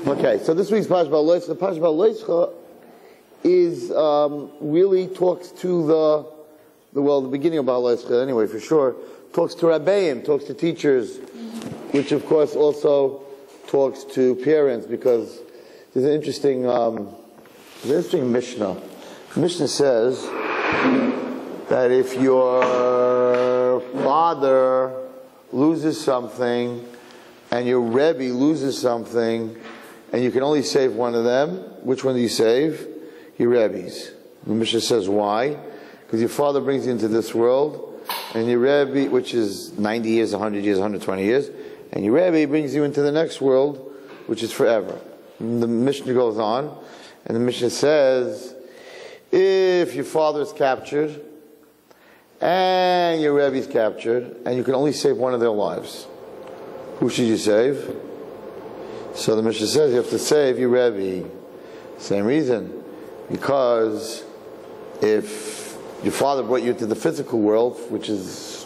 Okay, so this week's Parsha Ba'aloischa, the Parsha Ba'aloischa is really talks to the beginning of Ba'aloischa anyway, for sure, talks to Rabbeim, talks to teachers, which of course also talks to parents, because there's an interesting Mishnah. The Mishnah says that if your father loses something and your Rebbe loses something and you can only save one of them, which one do you save? Your Rebbe's. The Mishnah says why? Because your father brings you into this world, and your Rebbe, which is 90 years, 100 years, 120 years, and your Rebbe brings you into the next world, which is forever. And the Mishnah goes on, and the Mishnah says, if your father is captured, and your Rebbe is captured, and you can only save one of their lives, who should you save? So the Mishnah says you have to save your Rebbe. Same reason. Because if your father brought you into the physical world, which is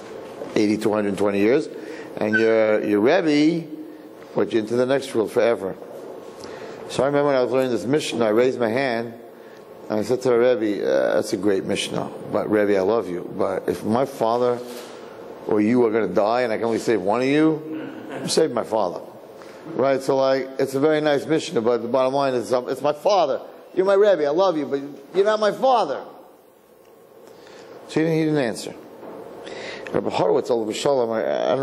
80 to 120 years, and your Rebbe brought you into the next world forever. So I remember when I was learning this Mishnah, I raised my hand, and I said to the Rebbe, that's a great Mishnah, but Rebbe, I love you. But if my father or you are going to die and I can only save one of you, save my father. Right? So it's a very nice Mishnah, but the bottom line is, it's my father. You're my Rebbe, I love you, but you're not my father. So he didn't answer. Rabbi Horowitz, I don't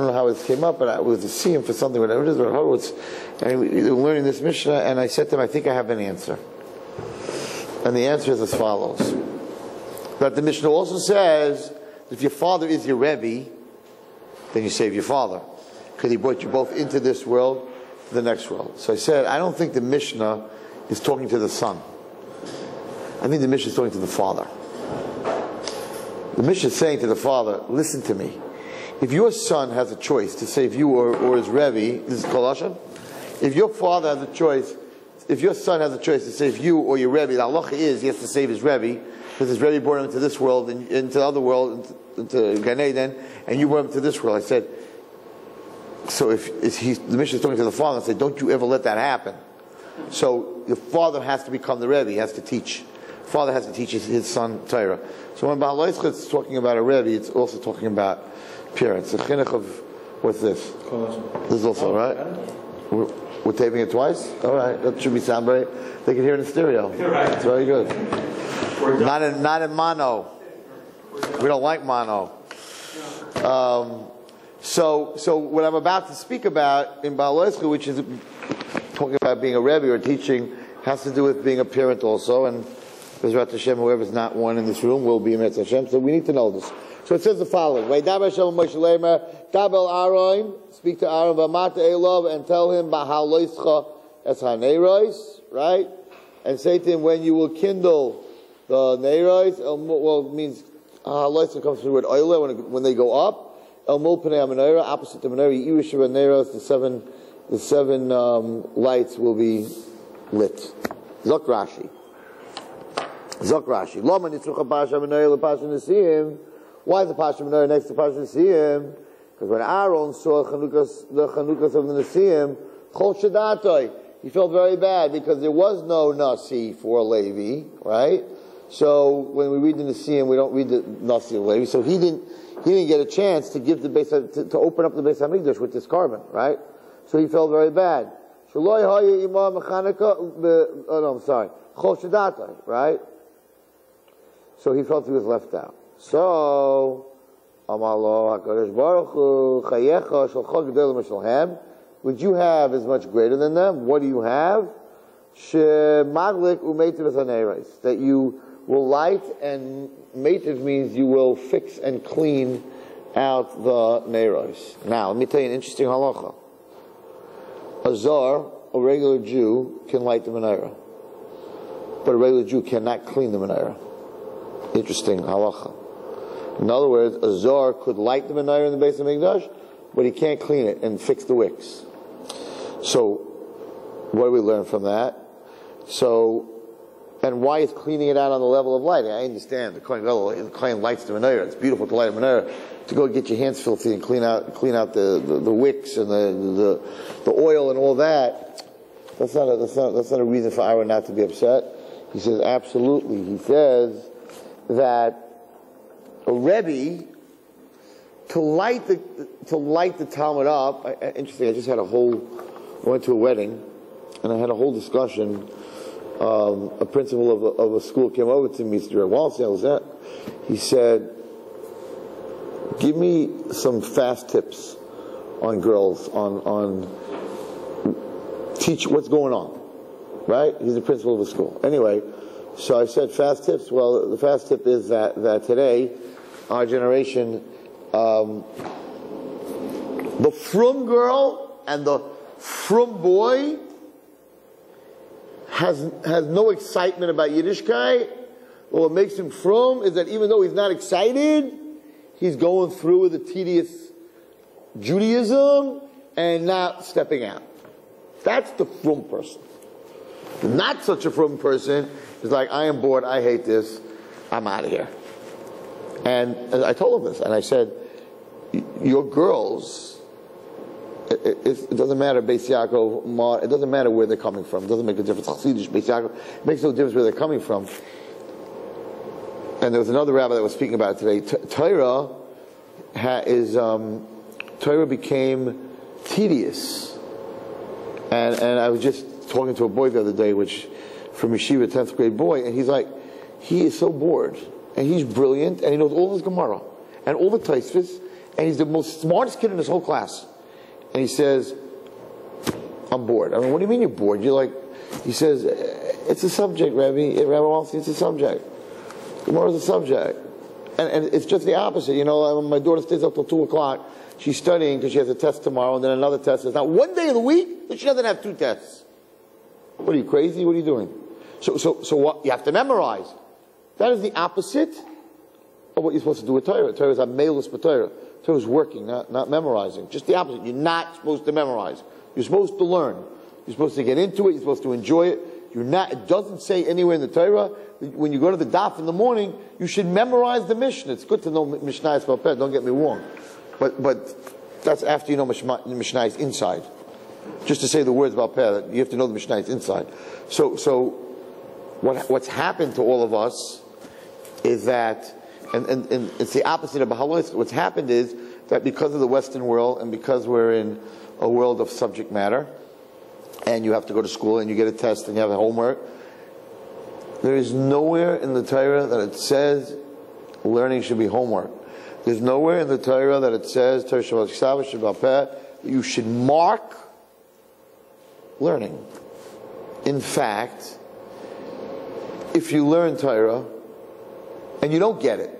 know how it came up, but I was to see him for something, whatever it is, Rabbi Horowitz, and we were learning this Mishnah, and I said to him, I think I have an answer. And the answer is as follows. But the Mishnah also says, if your father is your Rebbe, then you save your father, because he brought you both into this world to the next world. So I said, I don't think the Mishnah is talking to the son. I think the Mishnah is talking to the father. The Mishnah is saying to the father, listen to me. If your son has a choice to save you or his Rebbe, this is Kolashon. If your father has a choice, if your son has a choice to save you or your Rebbe, the halacha is he has to save his Rebbe, because his Rebbe brought him into this world, and into the other world, into Gan Eden, and you brought him to this world. I said, so the Mishnah is talking to the father and said, don't you ever let that happen. So the father has to become the Rebbe, he has to teach. Father has to teach his son Torah. So when Ba'aloischa is talking about a Rebbe, it's also talking about parents. The chinuch of, what's this? This is also, right? We're taping it twice? All right, that should be sound very, they can hear it in stereo. Right. That's very good. Not in mono. We don't like mono. So what I'm about to speak about in Ba'aloischa, which is talking about being a Rebbe or teaching, has to do with being a parent also, and Bezrat Hashem, whoever's not one in this room will be Emetz Hashem, so we need to know this. So it says the following, Vaydaber Hashem Moshe Leimer, Kabel Aaron, speak to Aaron, V'amata Elov, and tell him, Ba'aloischa es ha-neiros, right? And say to him, when you will kindle the neiros, well, it means, Ha'aloischa comes from the word oile, when they go up, El Mul Pnei HaMenorah, opposite the menorah, Yirush HaNeiros, the seven lights will be lit. Zok Rashi. Lama Nitzucha Pasha Menorah LePasha Nesiyim. Why is the Pasha Menorah next to Pasha Nesiyim? Because when Aaron saw the Chanukas of the Nesiyim, Chol Shadatoi, he felt very bad because there was no Nasi for Levi, right? So when we read the Nesiyim, we don't read the Nasi of Levi. So he didn't get a chance to give the Beis to open up the Beis Hamikdash with this carbon, right? So he felt very bad. Chol Shadatoi, right? So he felt he was left out. So, Amalo HaKadosh Baruch Hu, Chayecha Shalcha Gedolim Shalhem. Would you have is much greater than them? What do you have? Shemaglik Umeitiv HaNeiros. That you will light, and Meitiv means you will fix and clean out the Neiros. Now, let me tell you an interesting halacha. A Zar, a regular Jew, can light the menorah. But a regular Jew cannot clean the menorah. Interesting halacha. In other words, a Zar could light the menorah in the Beis Hamikdash, but he can't clean it and fix the wicks. So, what do we learn from that? So, and why is cleaning it out on the level of lighting? I understand the Kohen lights the menorah. It's beautiful to light a menorah. To go get your hands filthy and clean out the wicks and the oil and all that. That's not a reason for Ira not to be upset. He says, absolutely. He says that a Rebbe, to light the Talmud up, interesting, I went to a wedding, and I had a whole discussion. A principal of a school came over to me, Mr. Walsey, I was at. He said, give me some fast tips on girls, on teach what's going on, right? He's the principal of the school. Anyway, so I said fast tips. Well, the fast tip is that today, our generation, the frum girl and the frum boy has no excitement about Yiddishkeit. Well, what makes him frum is that even though he's not excited, he's going through with a tedious Judaism and not stepping out. That's the frum person. Not such a frum person is like, I am bored, I hate this, I'm out of here. And I told him this, and I said, your girls, it doesn't matter, Beis Yaakov, it doesn't matter where they're coming from. It doesn't make a difference. Hasidish, Beis Yaakov, it makes no difference where they're coming from. And there was another rabbi that was speaking about it today. Torah became tedious. And I was just talking to a boy the other day, from Yeshiva, 10th grade boy, and he's like, he is so bored. And he's brilliant, and he knows all his Gemara, and all the Tosfos, and he's the most smartest kid in his whole class. And he says, I'm bored. I mean, what do you mean you're bored? He says, it's a subject, Rabbi Walsey, it's a subject. Gemara is a subject. And it's just the opposite. My daughter stays up till 2 o'clock. She's studying because she has a test tomorrow, and then another test. It's not one day of the week that she doesn't have 2 tests. What are you, crazy? What are you doing? So what? You have to memorize. That is the opposite of what you're supposed to do with Torah. Torah is a melus b'Torah. Torah is working, not memorizing. Just the opposite. You're not supposed to memorize. You're supposed to learn. You're supposed to get into it. You're supposed to enjoy it. It doesn't say anywhere in the Torah that when you go to the daf in the morning, you should memorize the Mishnah. It's good to know Mishnah is Balpeh, don't get me wrong. But that's after you know Mishnah is inside. Just to say the words Balpeh, you have to know the Mishnah is inside. So what's happened to all of us is that, and it's the opposite of Baha'u'llah. What's happened is that because of the Western world and because we're in a world of subject matter, and you have to go to school and you get a test and you have homework, there is nowhere in the Torah that it says learning should be homework. There's nowhere in the Torah that it says Torah Shabbat Kisavah Shabbat Peh you should mark learning. In fact, if you learn Torah and you don't get it,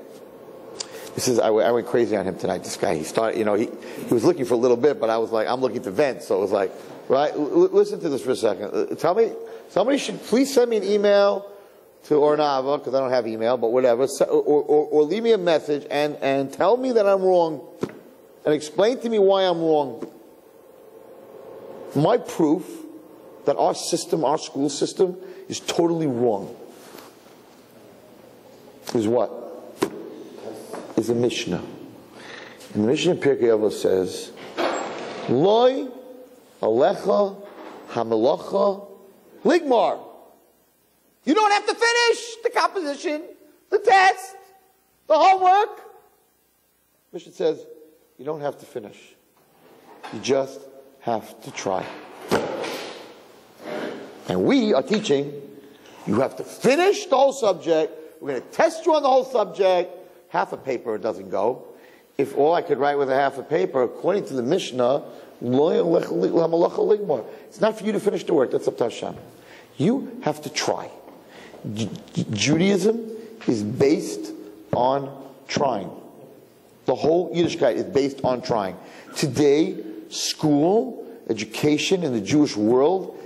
this is, I went crazy on him tonight. This guy, he started, he was looking for a little bit, but I was like, I'm looking to vent, so it was like, right? Listen to this for a second. Tell me, somebody should please send me an email to Ornava, because I don't have email, but whatever, or leave me a message and tell me that I'm wrong, and explain to me why I'm wrong. My proof that our system, our school system, is totally wrong is what? Is a Mishnah. And the Mishnah in Pirkei Avos says, Loi alecha hamelacha ligmar. You don't have to finish the composition, the test, the homework. Mishnah says, you don't have to finish. You just have to try. And we are teaching, you have to finish the whole subject. We're going to test you on the whole subject. Half a paper doesn't go. If all I could write with a half a paper, according to the Mishnah, it's not for you to finish the work. That's up to Hashem. You have to try. Judaism is based on trying. The whole Yiddishkeit is based on trying. Today, school, education in the Jewish world,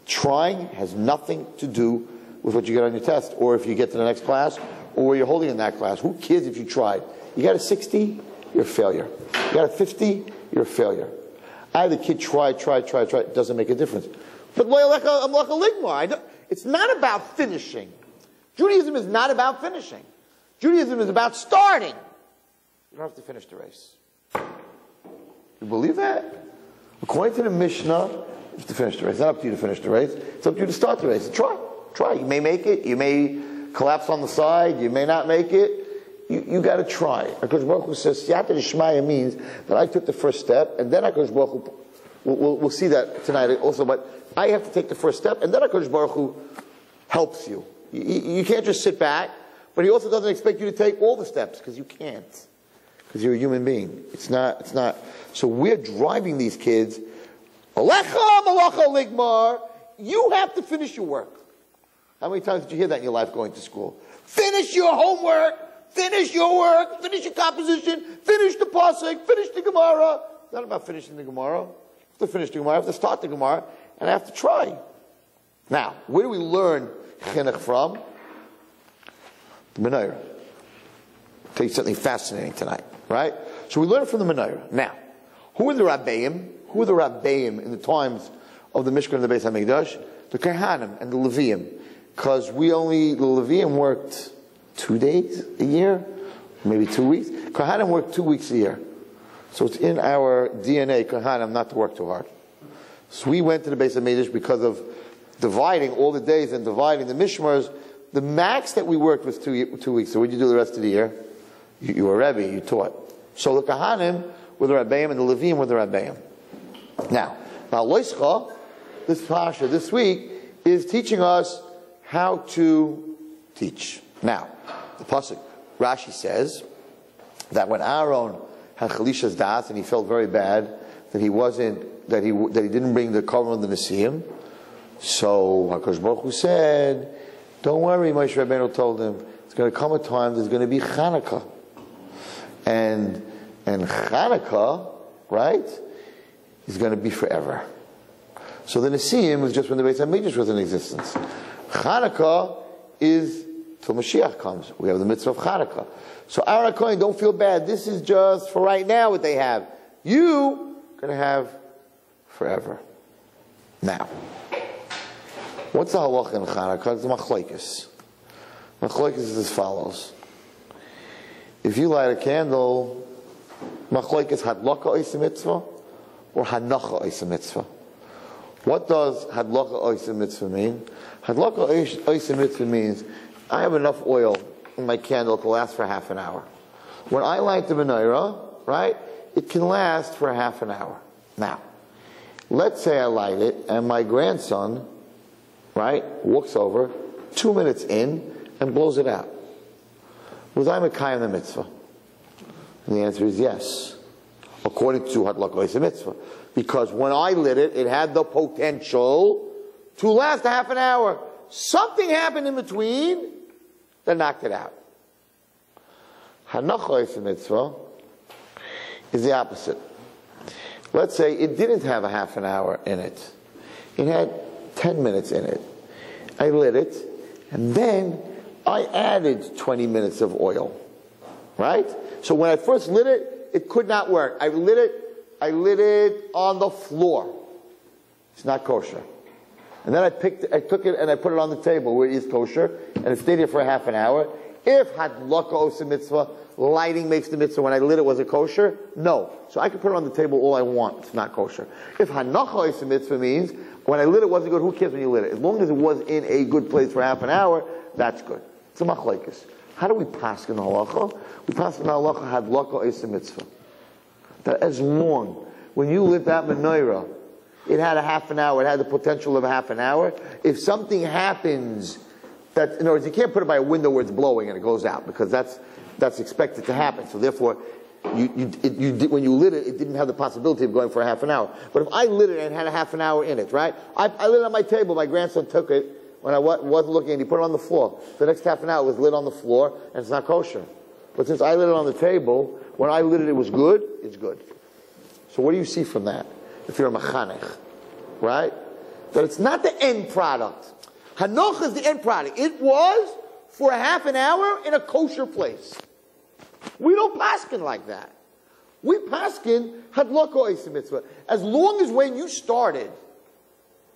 trying has nothing to do with what you get on your test, or if you get to the next class, or where you're holding in that class. Who cares if you tried? You got a 60, you're a failure. You got a 50, you're a failure. Either kid try, it doesn't make a difference. But it's not about finishing. Judaism is not about finishing. Judaism is about starting. You don't have to finish the race. You believe that? According to the Mishnah, Just to finish the race. It's not up to you to finish the race. It's up to you to start the race. Try. You may make it. You may collapse on the side. You may not make it. You got to try. HaKadosh Baruch Hu says, Siyata D'Shmaya means that I took the first step, and then HaKadosh Baruch Hu, we'll see that tonight also, but I have to take the first step, and then HaKadosh Baruch Hu helps you. You can't just sit back, but He also doesn't expect you to take all the steps, because you can't. Because you're a human being. It's not. So we're driving these kids, Alecha Malacha Ligmar, you have to finish your work. How many times did you hear that in your life going to school? Finish your homework! Finish your work, finish your composition, finish the pasuk, finish the Gemara. It's not about finishing the Gemara. I have to finish the Gemara, I have to start the Gemara, and I have to try. Now, where do we learn chinuch from? The Menorah. I'll tell you something fascinating tonight, right? So we learn from the Menorah. Now, who are the Rabbeim? Who are the Rabbeim in the times of the Mishkan and the Beis HaMikdash? The Kohanim and the Leviim. Because the Leviim worked 2 days a year, maybe 2 weeks. Kohanim work 2 weeks a year. So it's in our DNA, Kohanim, not to work too hard. So we went to the Beis HaMikdash because of dividing all the days and dividing the Mishmars. The max that we worked was 2 weeks. So what did you do the rest of the year? You were Rebbe, you taught. So the Kohanim were the Rabbeim and the Leviim were the Rabbeim. Now Loischa, this Pasha, this week, is teaching us how to teach. Now, the pasuk, Rashi says that when Aaron had Chalisha's das and he felt very bad that he didn't bring the korban of the Nesiim, so HaKadosh Baruch Hu said, "Don't worry." Moshe Rabbeinu told him, "It's going to come a time. There's going to be Chanukah, and Chanukah, right, is going to be forever." So the Nesiim was just when the Beis HaMikdash was in existence. Chanukah is till Mashiach comes. We have the mitzvah of Chanukah. So Aaron HaKohen, don't feel bad. This is just for right now what they have. You going to have forever. Now, what's the halacha in Chanukah? It's machlokes. Machlokes is as follows. If you light a candle, machlokes hadlaka ois mitzvah or hanacha ois mitzvah. What does hadlaka ois mitzvah mean? Hadlaka ois mitzvah means I have enough oil in my candle to last for half an hour. When I light the menorah, right, it can last for half an hour. Now, let's say I light it and my grandson, right, walks over 2 minutes in and blows it out. Was I mekayim the mitzvah? And the answer is yes, according to hadlaka ois mitzvah. Because when I lit it, it had the potential to last a half an hour. Something happened in between that knocked it out. Hanacha ois mitzvah is the opposite. Let's say it didn't have a half an hour in it. It had 10 minutes in it. I lit it, and then I added 20 minutes of oil. Right? So when I first lit it, it could not work. I lit it on the floor. It's not kosher. And then I took it and I put it on the table where it is kosher, and it stayed there for a half an hour. If hadlaka ois mitzvah, lighting makes the mitzvah, when I lit it, was it kosher? No. So I can put it on the table all I want. It's not kosher. If hanacha ois mitzvah means, when I lit it wasn't good, who cares when you lit it? As long as it was in a good place for half an hour, that's good. It's a machlokes. How do we pass in the halacha? We pass in the halacha hadlaka ois mitzvah. That as long, when you lit that menorah, it had a half an hour, it had the potential of a half an hour. If something happens that, in other words, you can't put it by a window where it's blowing and it goes out, because that's expected to happen. So therefore, when you lit it, it didn't have the possibility of going for a half an hour. But if I lit it and it had a half an hour in it, right? I lit it on my table, my grandson took it when I wasn't looking, and he put it on the floor. The next half an hour was lit on the floor, and it's not kosher. But since I lit it on the table, when I lit it, it was good, it's good. So what do you see from that? If you're a mechanech, right? That it's not the end product. Hanoch is the end product. It was for a half an hour in a kosher place. We don't paskin like that. We paskin hadlaka ois mitzvah. As long as when you started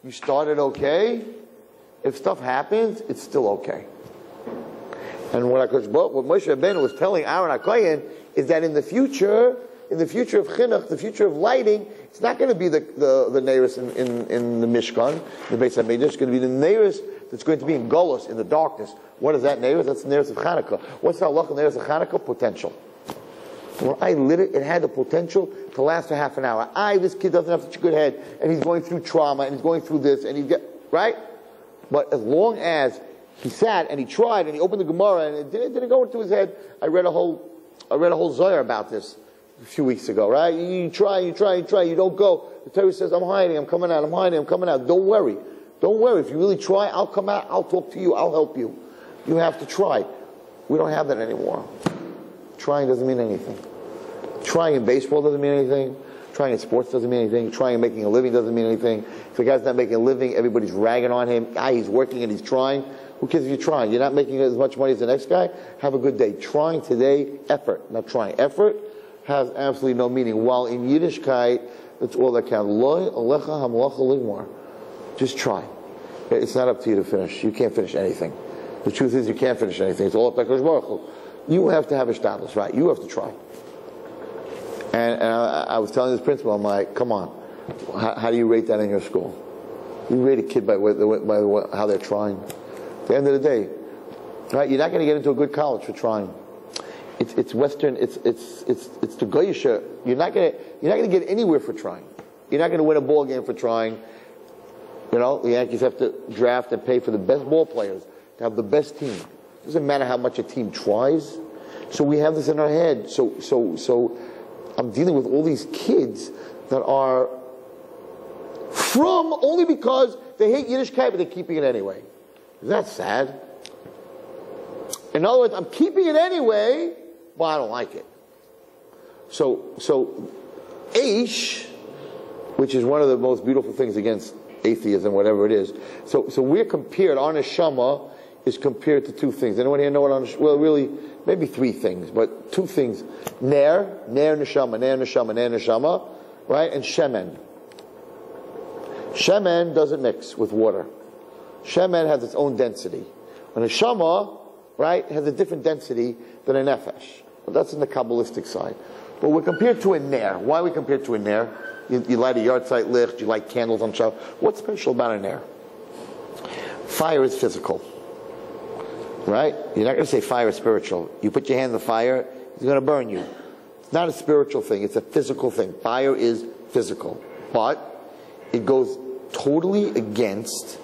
okay. If stuff happens, it's still okay. And what Moshe Rabbeinu was telling Aaron HaKohen is that in the future of chinuch, the future of lighting, It's not going to be the Neiros in the Mishkan, the Beis HaMikdash. It's going to be the Neiros that's going to be in Golos, in the darkness. What is that Neiros? That's the Neiros of Hanukkah. What's the halacha Neiros of Hanukkah? Potential. When I lit it, it had the potential to last for half an hour. This kid doesn't have such a good head, and he's going through trauma, and he's going through this, and right? But as long as he sat and he tried and he opened the Gemara and it didn't go into his head. I read a whole Zohar about this a few weeks ago, right? You try, you don't go. The Torah says, I'm hiding, I'm coming out, I'm hiding, I'm coming out. Don't worry. Don't worry. If you really try, I'll come out, I'll talk to you, I'll help you. You have to try. We don't have that anymore. Trying doesn't mean anything. Trying in baseball doesn't mean anything. Trying in sports doesn't mean anything. Trying and making a living doesn't mean anything. If the guy's not making a living, everybody's ragging on him. He's working and he's trying. Who cares if you're trying? You're not making as much money as the next guy? Have a good day. Trying today, effort. Not trying. Effort has absolutely no meaning. While in Yiddishkeit, that's all that counts. Loi alecha hamalacha ligmar. Just try. It's not up to you to finish. You can't finish anything. The truth is you can't finish anything. It's all up to HaKadosh Baruch Hu. You have to have a shtadlus, right? You have to try. And I was telling this principal, I'm like, come on, how do you rate that in your school? You rate a kid by how they're trying. At the end of the day, right? You're not going to get into a good college for trying. It's Western. It's the Goyisha. You're not going to get anywhere for trying. You're not going to win a ball game for trying. You know, the Yankees have to draft and pay for the best ball players to have the best team. It doesn't matter how much a team tries. So we have this in our head. So I'm dealing with all these kids that are from only because they hate Yiddishkeit, but they're keeping it anyway. Isn't that sad? In other words, I'm keeping it anyway, but I don't like it. So Aish, which is one of the most beautiful things against atheism, whatever it is. So we're compared, our neshama is compared to two things. Anyone here know what our neshama, well, really, maybe three things, but two things. Ner neshama, right? And shemen. Shemen doesn't mix with water. Shemen has its own density. A neshama, right, has a different density than a nefesh. But that's in the Kabbalistic side. But we're compared to a ner. Why are we compared to a ner? You light a yahrzeit licht, you light candles on Shabbat. What's special about a ner? Fire is physical. Right? You're not going to say fire is spiritual. You put your hand in the fire, it's going to burn you. It's not a spiritual thing, it's a physical thing. Fire is physical. But it goes totally against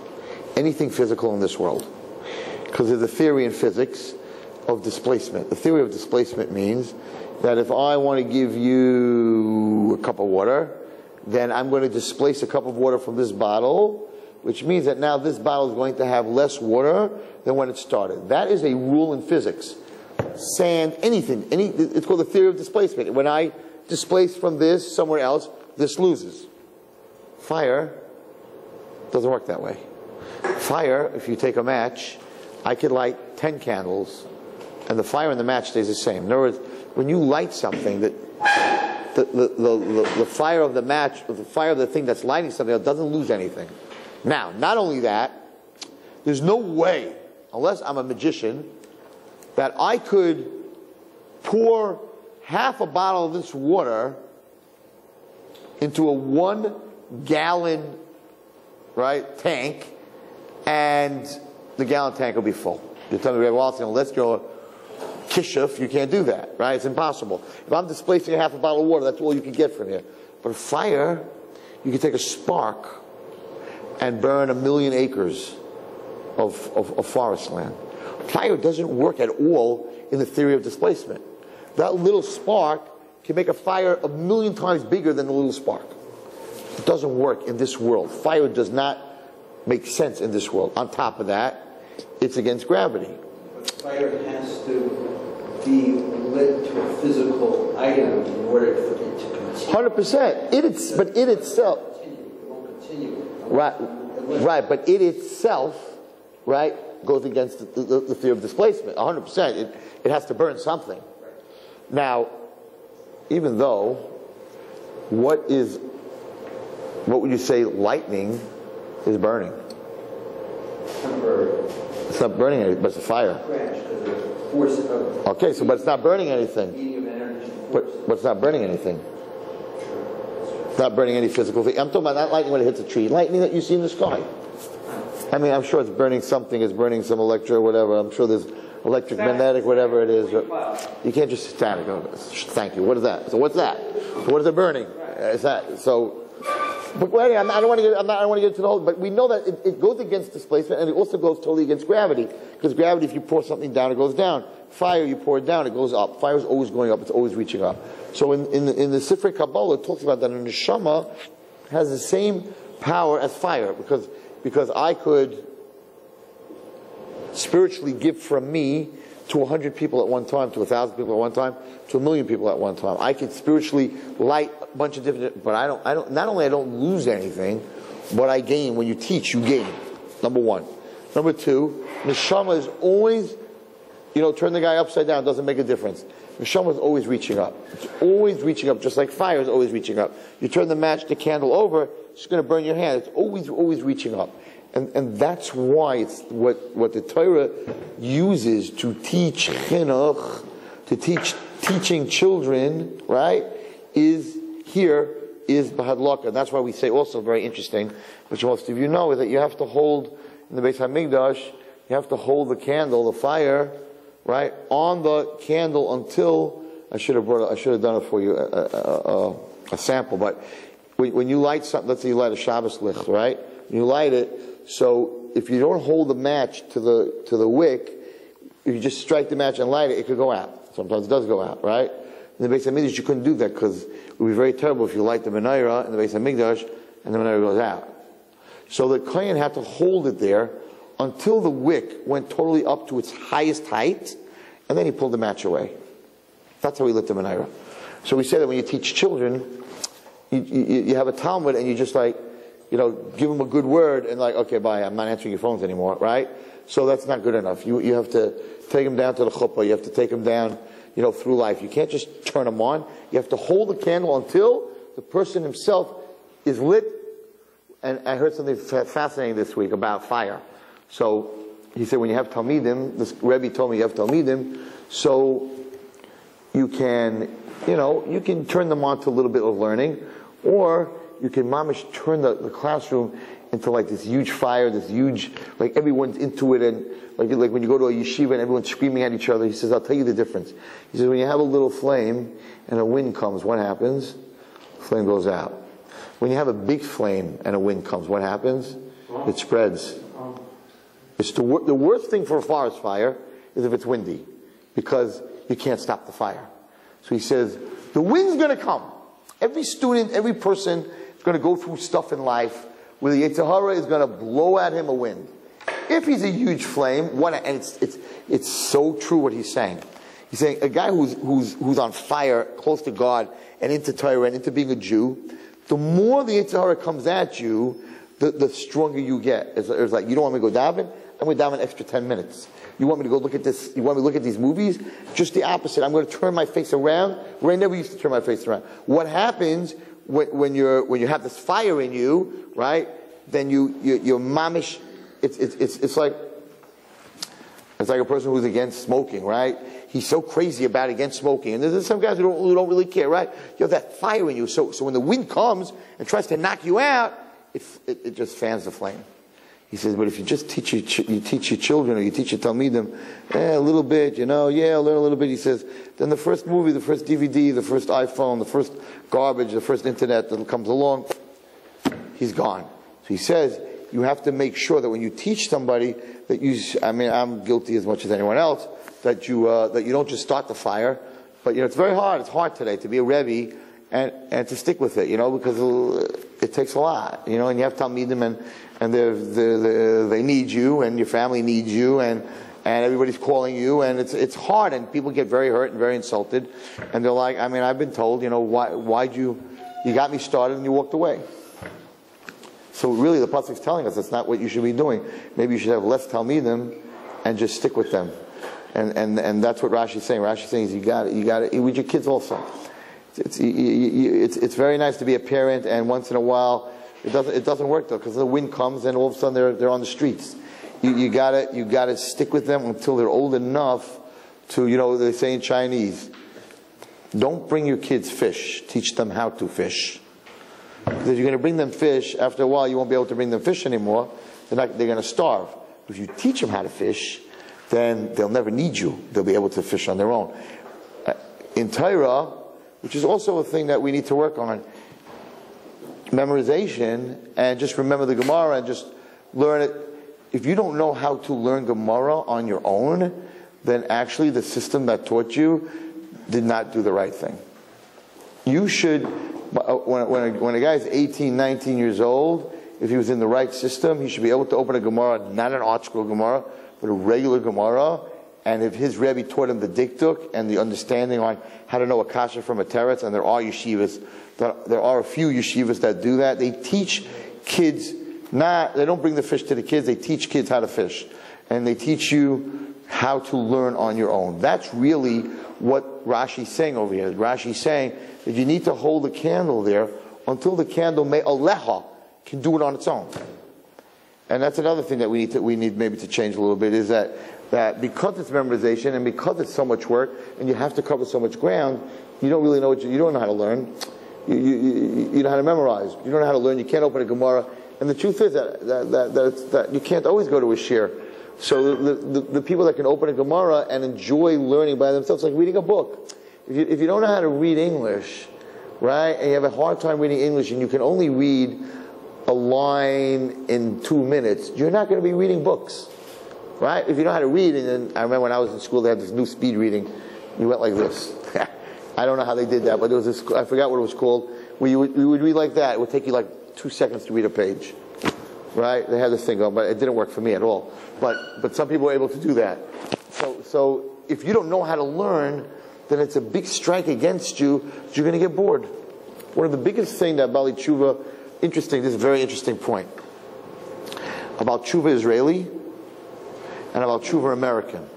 anything physical in this world. Because there's a theory in physics of displacement. The theory of displacement means that if I want to give you a cup of water, then I'm going to displace a cup of water from this bottle, which means that now this bottle is going to have less water than when it started. That is a rule in physics. Sand, anything, it's called the theory of displacement. When I displace from this somewhere else, this loses. Fire doesn't work that way. Fire, if you take a match, I could light 10 candles, and the fire in the match stays the same. In other words, when you light something, that the fire of the match, the fire of the thing that's lighting something else doesn't lose anything. Now, not only that, there's no way, unless I'm a magician, that I could pour half a bottle of this water into a 1 gallon, right, tank, and the gallon tank will be full. You're telling me, unless you're kishuf, you can't do that, right? It's impossible. If I'm displacing half a bottle of water, that's all you can get from here. But fire, you can take a spark and burn 1 million acres of forest land. Fire doesn't work at all in the theory of displacement. That little spark can make a fire 1 million times bigger than the little spark. It doesn't work in this world. Fire does not make sense in this world. On top of that, it's against gravity. Fire has to be lit to a physical item in order for it to continue. 100%. But it itself. It won't continue. Right. But it itself, right, goes against the theory of displacement. 100%. It has to burn something. Right. Now, even though, what would you say lightning is burning? It's not burning anything, but it's a fire. Okay, but it's not burning anything. But it's not burning anything. not burning any physical thing. I'm talking about not lightning when it hits a tree. Lightning that you see in the sky. I mean, I'm sure it's burning something. It's burning some electro, whatever. I'm sure there's electric, magnetic, whatever it is. You can't just stand and go, thank you. What is that? So what's that? So what is it burning? Is that so? But anyway, I don't want to get into the whole. But we know that it goes against displacement, and it also goes totally against gravity. Because gravity, if you pour something down, it goes down. Fire, you pour it down, it goes up. Fire is always going up. It's always reaching up. So in the Sifrei Kabbalah, it talks about that a neshama has the same power as fire, because I could spiritually give from me to 100 people at one time, to 1,000 people at one time, to 1,000,000 people at one time. I could spiritually light a bunch of different, but I don't, not only I don't lose anything, but I gain. When you teach, you gain. Number one. Number two, neshama is always, turn the guy upside down, doesn't make a difference. Neshama is always reaching up. It's always reaching up, just like fire is always reaching up. You turn the candle over, it's going to burn your hand. It's always reaching up. And that's why it's what the Torah uses to teach chinuch, to teaching children, right, is Bahadlaka. And that's why we say also, very interesting, which most of you know, is that you have to hold, in the Beis HaMikdash, you have to hold the candle, the fire, right, on the candle until, I should have done it for you, a sample, but when you light something, let's say you light a Shabbos licht, right, you light it, so if you don't hold the match to the wick, if you just strike the match and light it, it could go out. Sometimes it does go out, right? In the Beis HaMikdash, you couldn't do that because it would be very terrible if you light the menorah in the Beis HaMikdash and the menorah goes out. So the kohen had to hold it there until the wick went totally up to its highest height, and then he pulled the match away. That's how he lit the menorah. So we say that when you teach children, you have a Talmud and you just give them a good word and okay, bye, I'm not answering your phones anymore, right? So that's not good enough. You have to take them down to the chuppah. You have to take them down, through life. You can't just turn them on. You have to hold the candle until the person himself is lit. And I heard something fascinating this week about fire. So he said when you have Talmidim, this Rebbe told me you have Talmidim, so you can, you can turn them on to a little bit of learning, or you can mamish turn the classroom into this huge fire, this huge, everyone's into it, and like when you go to a yeshiva and everyone's screaming at each other. He says, I'll tell you the difference. He says, when you have a little flame and a wind comes, what happens? The flame goes out. When you have a big flame and a wind comes, what happens? It spreads. It's the worst thing for a forest fire is if it's windy, because you can't stop the fire. So he says, the wind's going to come. Every student, every person is going to go through stuff in life where the Yetzer Hara is going to blow at him a wind. If he's a huge flame, and it's so true what he's saying. He's saying a guy who's on fire, close to God, and into Torah, and into being a Jew, the more the Yetzer Hara comes at you, the stronger you get. It's like, you don't want me to go daven? I'm going to daven an extra 10 minutes. You want me to go look at this? You want me to look at these movies? Just the opposite. I'm going to turn my face around where I never used to turn my face around. What happens when you have this fire in you, right? Then you're mamish. It's like a person who's against smoking, right? He's so crazy against smoking, and there's some guys who don't really care, right? You have that fire in you, so when the wind comes and tries to knock you out, it just fans the flame. He says, but if you just teach your children, or you teach your Talmidim, a little bit, learn a little bit. He says, then the first movie, the first DVD, the first iPhone, the first garbage, the first internet that comes along, he's gone. So he says, you have to make sure that when you teach somebody that I'm guilty as much as anyone else, that you don't just start the fire, but it's very hard. It's hard today to be a Rebbe and to stick with it, because it takes a lot, and you have Talmidim and they need you, and your family needs you, and everybody's calling you, and it's hard, and people get very hurt and very insulted, and they're like, I've been told, why'd you got me started and you walked away. So really the pasuk's telling us that's not what you should be doing. Maybe you should have less Talmidim and just stick with them. And that's what Rashi's saying. Rashi's saying is you got it with your kids also. It's very nice to be a parent, and once in a while it doesn't work though, because the wind comes and all of a sudden they're on the streets. You gotta stick with them until they're old enough to, they say in Chinese, don't bring your kids fish, teach them how to fish. Because if you're going to bring them fish, after a while you won't be able to bring them fish anymore. They're going to starve. If you teach them how to fish, then they'll never need you. They'll be able to fish on their own. In Torah, which is also a thing that we need to work on, memorization, and just remember the Gemara and just learn it. If you don't know how to learn Gemara on your own, then actually the system that taught you did not do the right thing. You should, when a guy is 18, 19 years old, if he was in the right system, he should be able to open a Gemara, not an art school Gemara, but a regular Gemara. And if his Rebbe taught him the diktuk and the understanding on how to know a kasha from a teretz, and there are yeshivas, there are a few yeshivas that do that. They teach kids, they don't bring the fish to the kids, they teach kids how to fish. And they teach you how to learn on your own. That's really what Rashi's saying over here. Rashi's saying that you need to hold the candle there until the candle aleha can do it on its own. And that's another thing that we need maybe to change a little bit, is that because it's memorization and because it's so much work and you have to cover so much ground, you don't really know you don't know how to learn. You know how to memorize. You don't know how to learn. You can't open a Gemara. And the truth is that you can't always go to a shir. So the people that can open a Gemara and enjoy learning by themselves, like reading a book. If you don't know how to read English, right, and you have a hard time reading English and you can only read a line in 2 minutes, you're not going to be reading books. Right? If you know how to read, and then I remember when I was in school, they had this new speed reading. You went like this. I don't know how they did that, but there was this, I forgot what it was called. We would read like that. It would take you like 2 seconds to read a page. Right? They had this thing going, but it didn't work for me at all. But some people were able to do that. So if you don't know how to learn, then it's a big strike against you. You're going to get bored. One of the biggest thing that Bali Tshuva, this is a very interesting point, about Tshuva Israeli and about Tshuva American.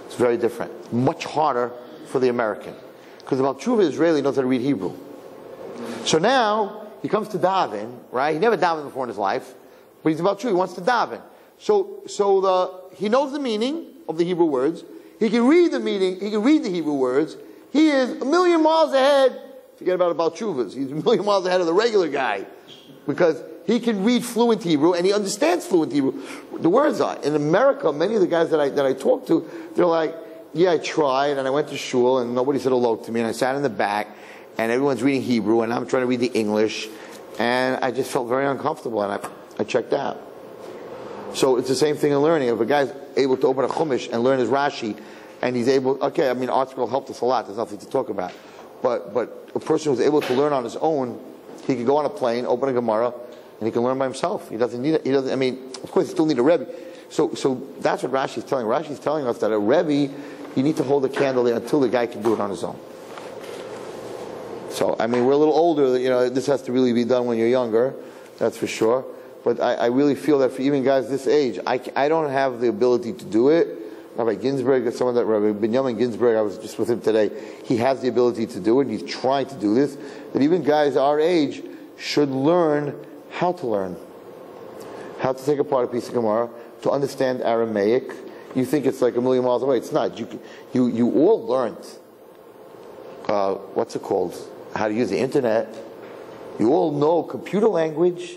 It's very different. Much harder for the American. Because about Tshuva Israeli knows how to read Hebrew. So now, he comes to daven, right? He never davened before in his life, but he's about Tshuva, he wants to daven. So he knows the meaning of the Hebrew words. He can read the meaning, he can read the Hebrew words. He is a million miles ahead. Forget about Tshuvas. He's a million miles ahead of the regular guy. Because he can read fluent Hebrew and he understands fluent Hebrew. The words are. In America, many of the guys that I talk to, they're like, yeah, I tried and I went to shul and nobody said hello to me and I sat in the back and everyone's reading Hebrew and I'm trying to read the English and I just felt very uncomfortable and I checked out. So it's the same thing in learning. If a guy's able to open a Chumash and learn his Rashi and he's able, okay, I mean, art school helped us a lot. There's nothing to talk about. But a person who's able to learn on his own, he can go on a plane, open a Gemara, and he can learn by himself. He doesn't need it. He doesn't. I mean, of course, he still need a Rebbe. So that's what Rashi's telling. Rashi's telling us that a Rebbe, you need to hold the candle there until the guy can do it on his own. So I mean, we're a little older. You know, this has to really be done when you're younger. That's for sure. But I really feel that for even guys this age, I don't have the ability to do it. Rabbi Ginsburg, someone that Rabbi Binyamin Ginsburg, I was just with him today, he has the ability to do it, and he's trying to do this, that even guys our age should learn how to learn. How to take apart a piece of Gemara, to understand Aramaic. You think it's like a million miles away. It's not. You all learned, what's it called? How to use the internet. You all know computer language.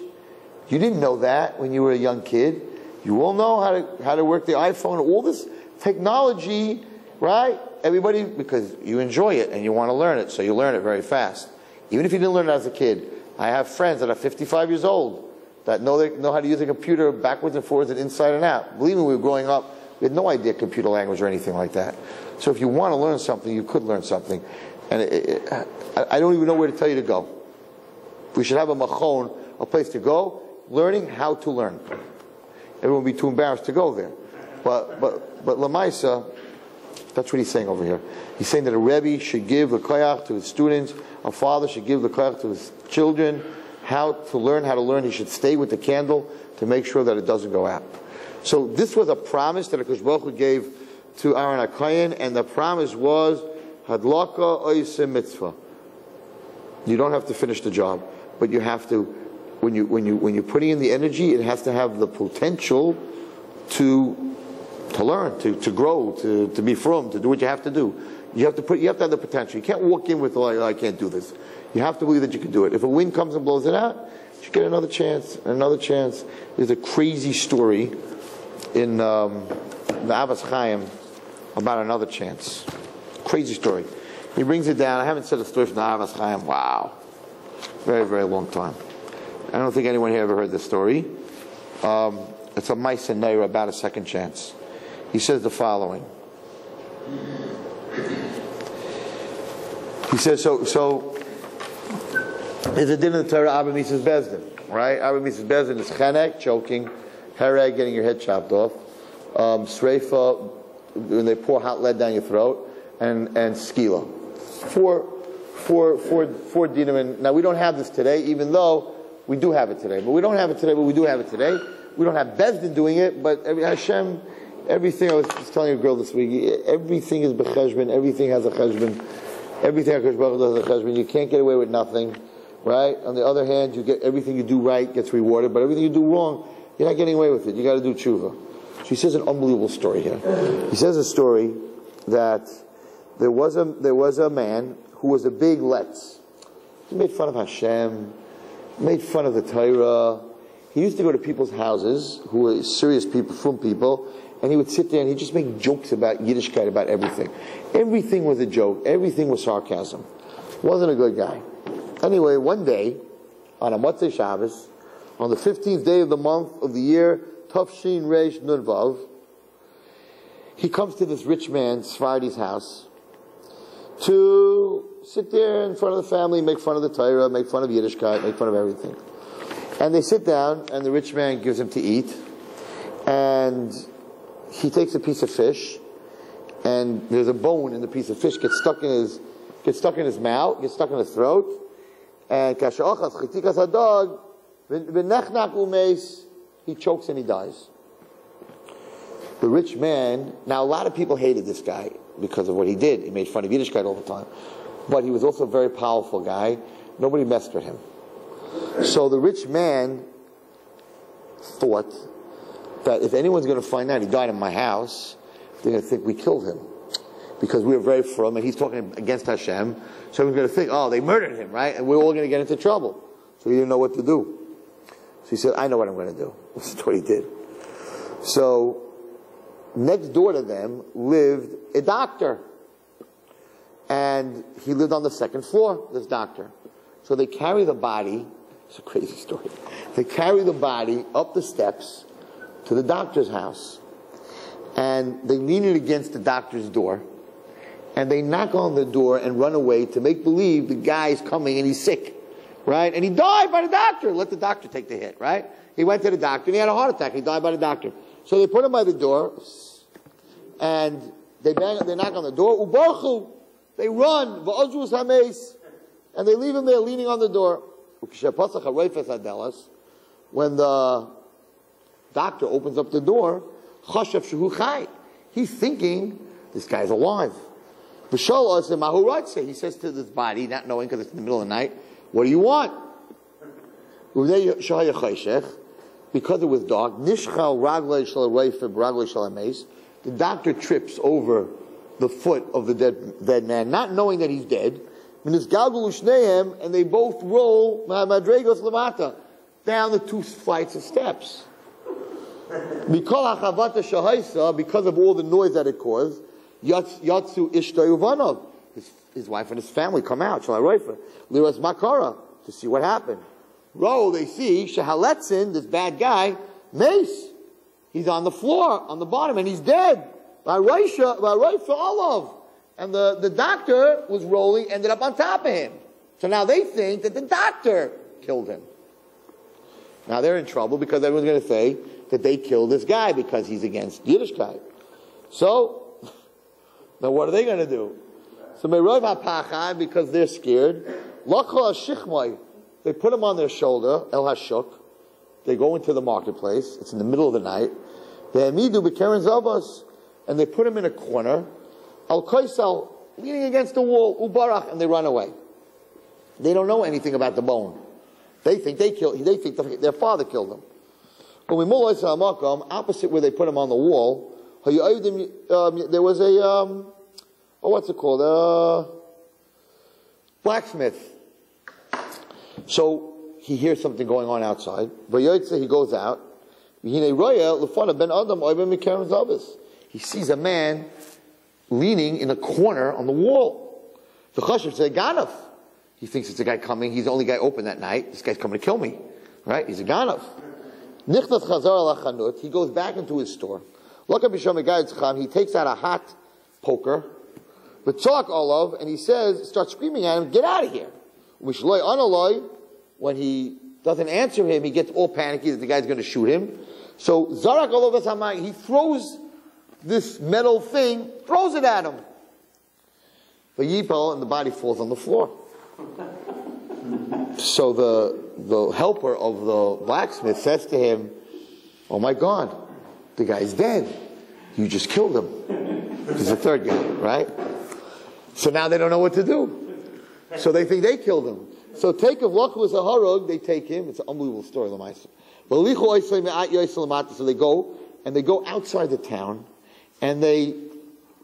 You didn't know that when you were a young kid. You all know how to work the iPhone, all this technology, right? Everybody, because you enjoy it and you want to learn it, so you learn it very fast. Even if you didn't learn it as a kid. I have friends that are 55 years old that know how to use a computer backwards and forwards and inside and out. Believe me, we were growing up, we had no idea computer language or anything like that. So if you want to learn something, you could learn something. And I don't even know where to tell you to go. We should have a machon, a place to go, learning how to learn. Everyone would be too embarrassed to go there. But Lamaisa, that's what he's saying over here. He's saying that a Rebbe should give the koyach to his students, a father should give the koyach to his children, how to learn. He should stay with the candle to make sure that it doesn't go out. So this was a promise that HaKadosh Baruch Hu gave to Aaron HaKohen, and the promise was, Hadlaka oiseh mitzvah. You don't have to finish the job, but you have to, when you're putting in the energy, it has to have the potential to learn, to grow, to be from, to do what you have to do. You have to have the potential. You can't walk in with, oh, I can't do this. You have to believe that you can do it. If a wind comes and blows it out, you get another chance, and another chance. There's a crazy story in the Ahavas Chaim about another chance. Crazy story. He brings it down. I haven't said a story from the Ahavas Chaim. Wow. Very, very long time. I don't think anyone here ever heard this story. It's a Ma'aseh Neira about a second chance. He says the following. He says, so there's a din of the Torah, Abba Mises Bezdin, right? Abba Mises Bezdin is chenek, choking, hereg, getting your head chopped off, sreifa, when they pour hot lead down your throat, and skila. Four dinim. Now we don't have this today, even though we do have it today. But we don't have it today, but we do have it today. We don't have Bezdin doing it, but Hashem, everything, I was just telling a girl this week, everything is b'cheshbon, everything has a cheshbon, everything HaKadosh Baruch Hu does a cheshbon. You can't get away with nothing, right? On the other hand, you get everything you do right gets rewarded, but everything you do wrong, you're not getting away with it. You got to do tshuva. She says an unbelievable story here. He says a story that there was a man who was a big letz. He made fun of Hashem, made fun of the Torah. He used to go to people's houses who were serious people, from people, and he would sit there and he'd just make jokes about Yiddishkeit, about everything. Everything was a joke. Everything was sarcasm. Wasn't a good guy. Anyway, one day, on a Motzei Shabbos, on the 15th day of the month of the year, Tafshin Reish Nun Vav, he comes to this rich man, Sephardi's house, to sit there in front of the family, make fun of the Torah, make fun of Yiddishkeit, make fun of everything. And they sit down, and the rich man gives him to eat, and he takes a piece of fish, and there's a bone in the piece of fish, gets stuck in his mouth, gets stuck in his throat, and kasha'achas chitikas hadog, v'nechnak umeis, he chokes and he dies. The rich man, now a lot of people hated this guy because of what he did. He made fun of Yiddishkeit all the time. But he was also a very powerful guy. Nobody messed with him. So the rich man thought that if anyone's going to find out he died in my house, they're going to think we killed him. Because we were very firm and he's talking against Hashem. So everyone's going to think, oh, they murdered him, right? And we're all going to get into trouble. So he didn't know what to do. So he said, I know what I'm going to do. This is what he did. So next door to them lived a doctor. And he lived on the second floor, this doctor. So they carry the body, it's a crazy story. They carry the body up the steps to the doctor's house. And they lean it against the doctor's door. And they knock on the door and run away to make believe the guy's coming and he's sick. Right? And he died by the doctor. Let the doctor take the hit, right? He went to the doctor and he had a heart attack. He died by the doctor. So they put him by the door and they knock on the door. Ubarchu. They run. V'ozrus hameis. And they leave him there leaning on the door. When the doctor opens up the door, he's thinking, this guy's alive. He says to this body, not knowing because it's in the middle of the night, what do you want? Because it was dark, the doctor trips over the foot of the dead man, not knowing that he's dead. And they both roll down the 2 flights of steps. Because of all the noise that it caused, Yatsu Ishtay Uvanov, his wife and his family come out, Liras Makara, to see what happened. They see Shahaletzin, this bad guy, Mace. He's on the floor, on the bottom, and he's dead. By Olav. And the doctor was rolling, ended up on top of him. So now they think that the doctor killed him. Now they're in trouble because everyone's going to say that they killed this guy because he's against Yiddishkeit. So, now what are they going to do? So because they're scared, they put him on their shoulder, El Hashuk. They go into the marketplace. It's in the middle of the night. And they put him in a corner, Al Kaisal, leaning against the wall, Ubarach, and they run away. They don't know anything about the bone. They think their father killed them. Opposite where they put him on the wall, there was a, what's it called? Blacksmith. So he hears something going on outside. He goes out. He sees a man leaning in a corner on the wall. The chashav said, Ganav. He thinks it's a guy coming. He's the only guy open that night. This guy's coming to kill me. Right? He's a Ganav. He goes back into his store. He takes out a hot poker, and he says, starts screaming at him, get out of here. When he doesn't answer him, he gets all panicky that the guy's going to shoot him. So Zarak Olovas Hamayim, he throws this metal thing, throws it at him. Vayipal, and the body falls on the floor. So the helper of the blacksmith says to him, oh my God, the guy's dead. You just killed him. He's the third guy, right? So now they don't know what to do. So they think they killed him. So take of Lach was a harug, they take him. It's an unbelievable story, Lamaisa. So they go outside the town, and they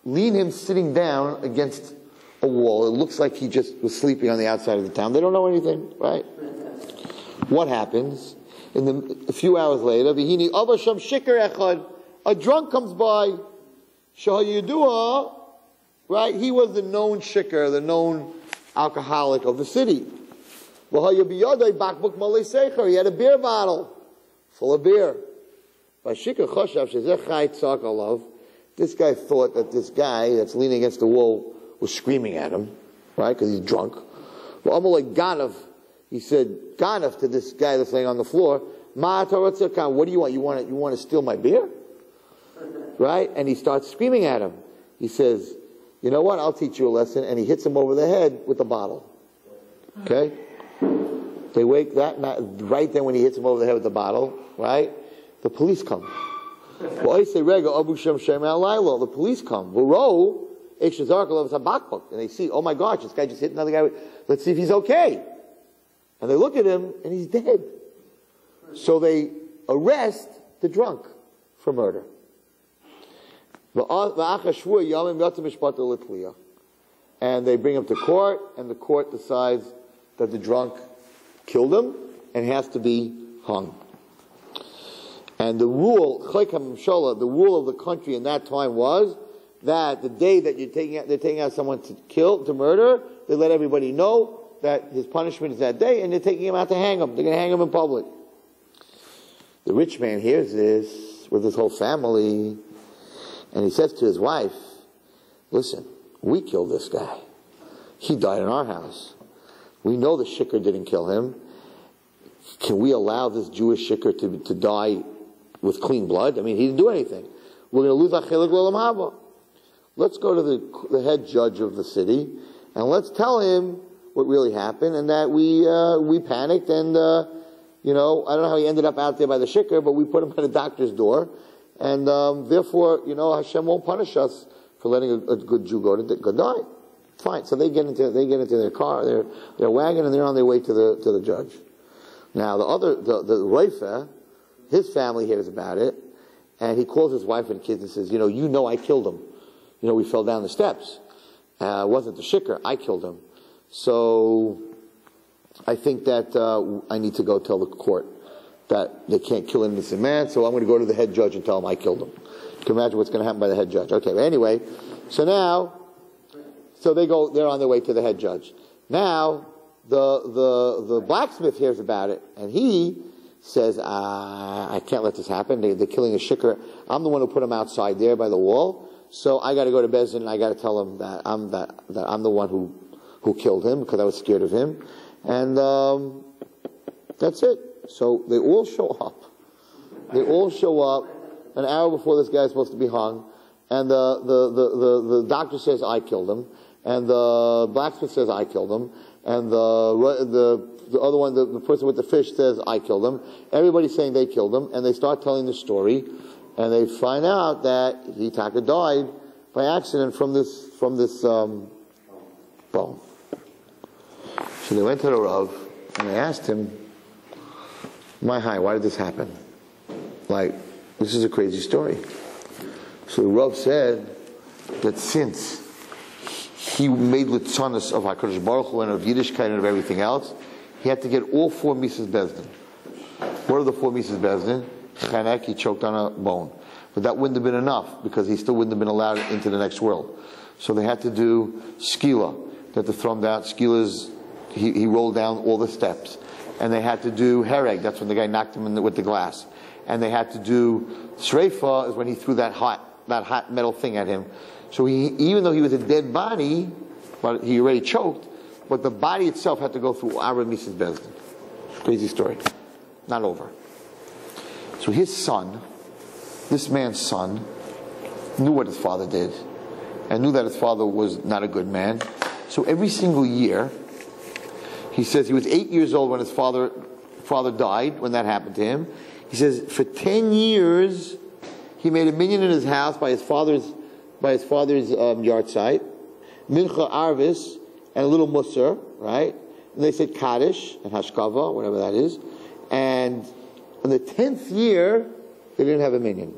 lean him sitting down against a wall. It looks like he just was sleeping on the outside of the town. They don't know anything, right? What happens? A few hours later, a drunk comes by. Right? He was the known shikar, the known alcoholic of the city. He had a beer bottle full of beer. This guy thought that this guy that's leaning against the wall was screaming at him, right? Because he's drunk. He said, Ganav to this guy that's laying on the floor, what do you want? You want to steal my beer? Right? And he starts screaming at him. He says, you know what? I'll teach you a lesson. And he hits him over the head with the bottle. Okay? They wake that night, right then when he hits him over the head with the bottle, right? The police come. The police come. And they see, oh my gosh, this guy just hit another guy. Let's see if he's okay. And they look at him, and he's dead. So they arrest the drunk for murder. And they bring him to court, and the court decides that the drunk killed him and has to be hung. And the rule, the rule of the country in that time was that the day that they're taking out someone to murder, they let everybody know that his punishment is that day, and they're taking him out to hang him. They're going to hang him in public. The rich man hears this with his whole family, and he says to his wife, listen, we killed this guy. He died in our house. We know the shikar didn't kill him. Can we allow this Jewish shikar to die with clean blood? I mean, he didn't do anything. We're going to lose our chilik l'olam haba. Let's go to the head judge of the city, and let's tell him what really happened, and that we panicked, and I don't know how he ended up out there by the shikar, but we put him at a doctor's door, and therefore, Hashem won't punish us for letting a good Jew go die. Fine. So they get into their car, their wagon, and they're on their way to the judge. Now the Reifa, his family hears about it, and he calls his wife and kids and says, I killed him. We fell down the steps. It wasn't the shikar. I killed him. So I think that I need to go tell the court that they can't kill an innocent man, so I'm going to go to the head judge and tell him I killed him. You can imagine what's going to happen by the head judge. Okay, but anyway, so they're on their way to the head judge. Now, the blacksmith hears about it, and he says, I can't let this happen. They're killing a shikar. I'm the one who put him outside there by the wall, so I got to go to Bezdin and I got to tell him that I'm the one who killed him because I was scared of him. And that's it. So they all show up. They all show up an hour before this guy's supposed to be hung, and the doctor says I killed him, and the blacksmith says I killed him, and the other one, the person with the fish, says I killed him. Everybody's saying they killed him, and they start telling the story, and they find out that Taka died by accident from this bone. So they went to the Rav, and they asked him, why did this happen? This is a crazy story. So the Rav said that since he made litzanos of HaKadosh Baruch Hu and of Yiddishkeit and of everything else, he had to get all 4 Mises Bezdin. What are the 4 Mises Bezdin? Chenek, he choked on a bone. But that wouldn't have been enough, because he still wouldn't have been allowed into the next world. So they had to do skila. They had to throw him down. Skila's, he rolled down all the steps. And they had to do hereg, that's when the guy knocked him with the glass. And they had to do shreifa, is when he threw that hot metal thing at him. So even though he was a dead body, but he already choked, but the body itself had to go through Arba Mises Bezdin. Crazy story. Not over. So his son, this man's son, knew what his father did, and knew that his father was not a good man. So every single year, he says he was 8 years old when his father died, when that happened to him. He says for 10 years, he made a minyan in his house by his father's yard site, mincha arvis, and a little musar, right? And they said kaddish and hashkava, whatever that is. And in the 10th year, they didn't have a minyan.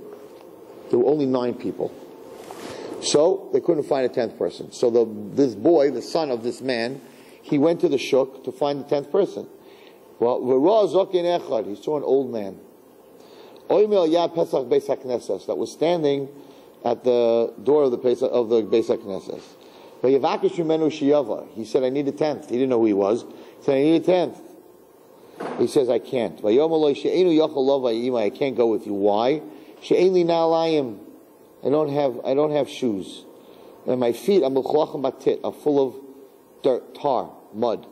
There were only 9 people. So they couldn't find a 10th person. So this boy, the son of this man, he went to the shuk to find the 10th person. Well, he saw an old man that was standing at the door of the Beis HaKnesses. He said, I need a 10th. He didn't know who he was. He said, I need a 10th. He says, I can't. I can't go with you. Why? I don't have shoes. And my feet are full of dirt, tar, mud.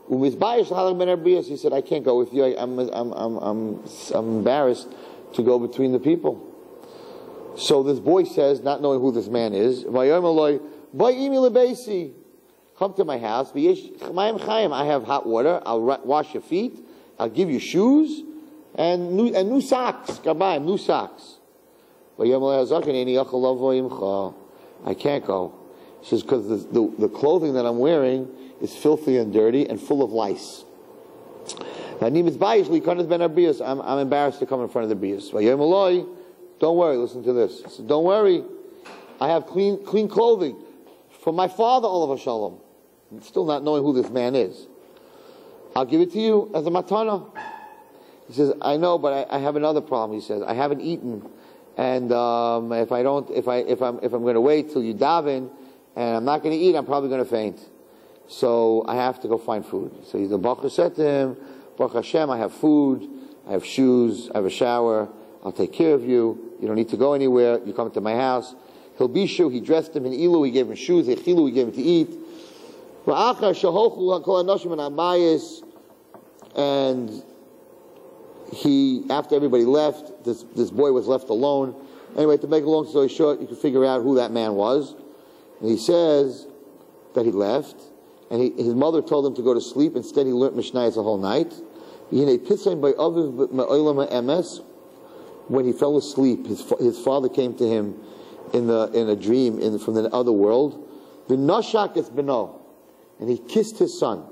He said, I can't go with you. I'm embarrassed to go between the people. So this boy says, not knowing who this man is, come to my house. I have hot water. I'll wash your feet. I'll give you shoes and new socks. New socks. I can't go. He says, because the clothing that I'm wearing is filthy and dirty and full of lice. I'm embarrassed to come in front of the bias. Don't worry, listen to this. He said, don't worry. I have clean clothing from my father, Olav Shalom. Still not knowing who this man is. I'll give it to you as a matana. He says, I know, but I have another problem. He says, I haven't eaten. And if I'm going to wait till you daven, and I'm not going to eat, I'm probably going to faint. So I have to go find food. So the Baruch said to him, Baruch Hashem, I have food, I have shoes, I have a shower, I'll take care of you, you don't need to go anywhere, you come to my house. Hilbishu, he dressed him in ilu, he gave him shoes, Echilu, he gave him to eat. And after everybody left, this boy was left alone. Anyway, to make a long story short, you can figure out who that man was. And he says that he left, and his mother told him to go to sleep. Instead, he learned Mishnayos the whole night. When he fell asleep, his father came to him in a dream from the other world. V'nashak es beno, and he kissed his son.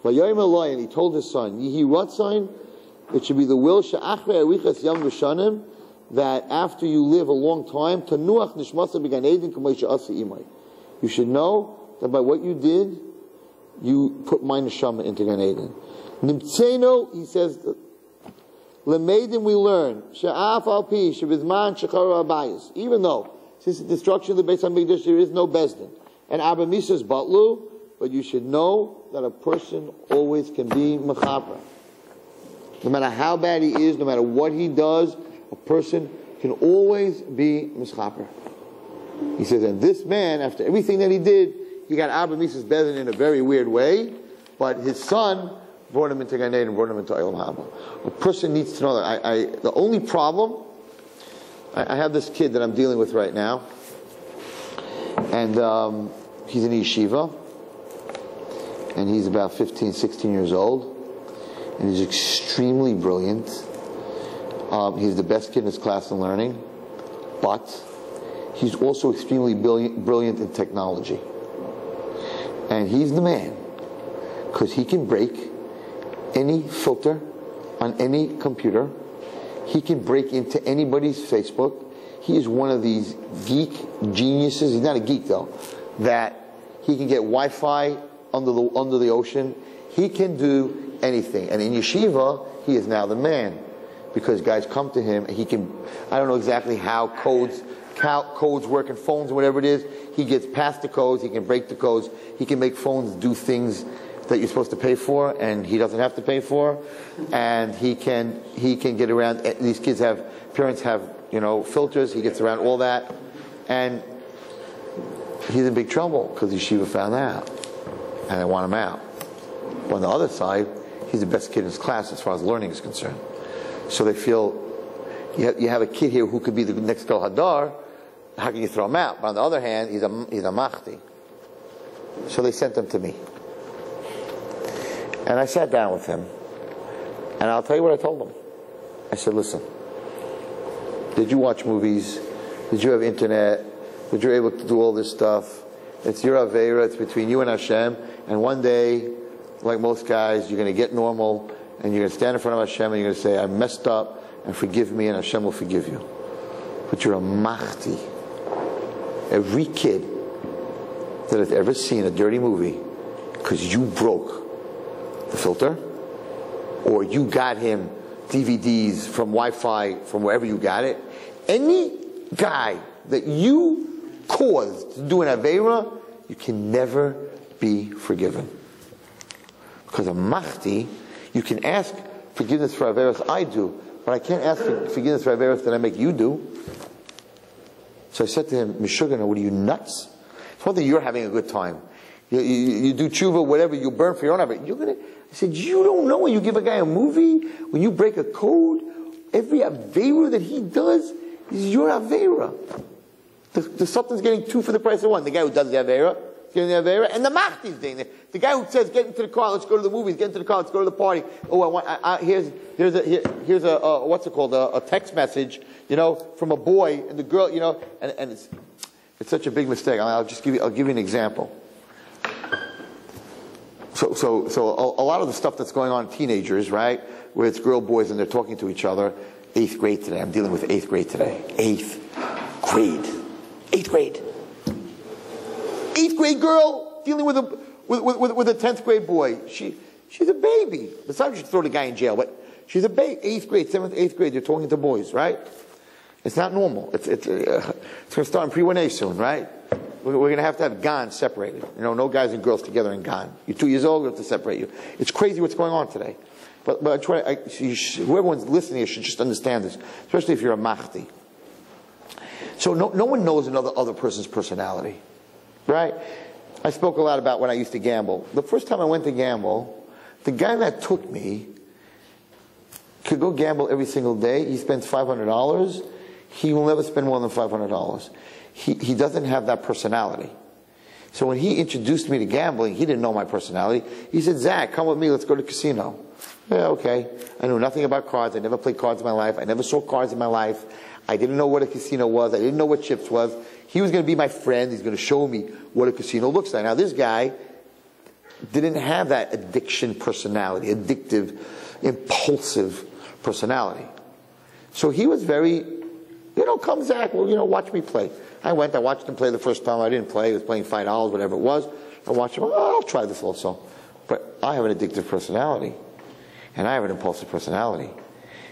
V'yoyim eloi, and he told his son, Yihi Ratzain, it should be the will she'achrei arichas yam v'shanim, that after you live a long time, tanuach nishmasa b'gan eden k'may she'asa imay. You should know that by what you did, you put my neshama into Gan Eden. Nimtzeno, he says, Lemeidim we learn, she'af al pi, she'vizman she'chara abayis. Even though, since the destruction of the Beis HaMikdash, there is no Bezdin. And Abba Misa's Batlu, but you should know that a person always can be mechaper. No matter how bad he is, no matter what he does, a person can always be mischaper. He says, and this man, after everything that he did, he got Abba Misa's Bezdin in a very weird way, but his son brought him into Gan Eden and brought him into Olam Haba. A person needs to know that. The only problem, I have this kid that I'm dealing with right now, and he's in yeshiva, and he's about 15, 16 years old, and he's extremely brilliant. He's the best kid in his class in learning, but he's also extremely brilliant in technology. And he's the man, because he can break any filter on any computer. He can break into anybody's Facebook. He is one of these geek geniuses. He's not a geek though. That he can get Wi-Fi under the ocean. He can do anything. And in yeshiva, he is now the man. Because guys come to him, and he can, I don't know exactly how codes work in phones or whatever it is. He gets past the codes, he can break the codes, he can make phones do things that you're supposed to pay for, and he doesn't have to pay for. And he can get around, these kids parents have, filters, he gets around all that. And he's in big trouble because yeshiva found out. And they want him out. But on the other side, he's the best kid in his class as far as learning is concerned. So they feel, you have a kid here who could be the next Gal Hadar, how can you throw him out? But on the other hand, he's a Mahdi. So they sent him to me. And I sat down with him. And I'll tell you what I told him. I said, listen, did you watch movies? Did you have internet? Did you able to do all this stuff? It's your Aveira, it's between you and Hashem. And one day, like most guys, you're going to get normal, and you're going to stand in front of Hashem, and you're going to say, I messed up, and forgive me, and Hashem will forgive you. But you're a Mahdi. Every kid that has ever seen a dirty movie, because you broke the filter, or you got him DVDs from Wi-Fi, from wherever you got it, any guy that you caused to do an Aveira, you can never be forgiven. Because a Mahdi, you can ask forgiveness for Averas I do, but I can't ask for forgiveness for Averas that I make you do. So I said to him, Mishugana, what are you, nuts? It's one thing you're having a good time. You do tshuva, whatever, you burn for your own Aveira. I said, you don't know when you give a guy a movie, when you break a code, every Aveira that he does is your Aveira. The something's getting two for the price of one. The guy who does the Aveira, getting the Aveira, and the Mahdi's doing it. The guy who says, get into the car, let's go to the movies, get into the car, let's go to the party. Oh, here's a what's it called, a text message, from a boy, and the girl, and it's such a big mistake. I'll give you an example. So a lot of the stuff that's going on in teenagers, right, where it's girl, boys, and they're talking to each other, 8th grade today. I'm dealing with 8th grade today. 8th grade. 8th grade. 8th grade girl dealing with a 10th grade boy. She's a baby. Besides, you throw the guy in jail, but she's a baby. 8th grade, 7th, 8th grade. They're talking to boys, right? It's not normal. It's going to start in pre-1A soon, right? We're going to have Gan separated. No guys and girls together in Gan. You're 2 years old, we have to separate you. It's crazy what's going on today. But whoever's listening here should just understand this, especially if you're a Mahdi. So no one knows other person's personality, right? I spoke a lot about when I used to gamble. The first time I went to gamble, the guy that took me could go gamble every single day. He spends $500. He will never spend more than $500. He doesn't have that personality. So when he introduced me to gambling, he didn't know my personality. He said, Zach, come with me, let's go to the casino. Yeah, okay. I knew nothing about cards. I never played cards in my life. I never saw cards in my life. I didn't know what a casino was. I didn't know what chips was. He was going to be my friend. He's going to show me what a casino looks like. Now, this guy didn't have that addiction personality, addictive, impulsive personality. So he was very, come Zach, well, watch me play. I watched him play the first time. I didn't play. He was playing $5, whatever it was. I watched him, I'll try this also. But I have an addictive personality. And I have an impulsive personality.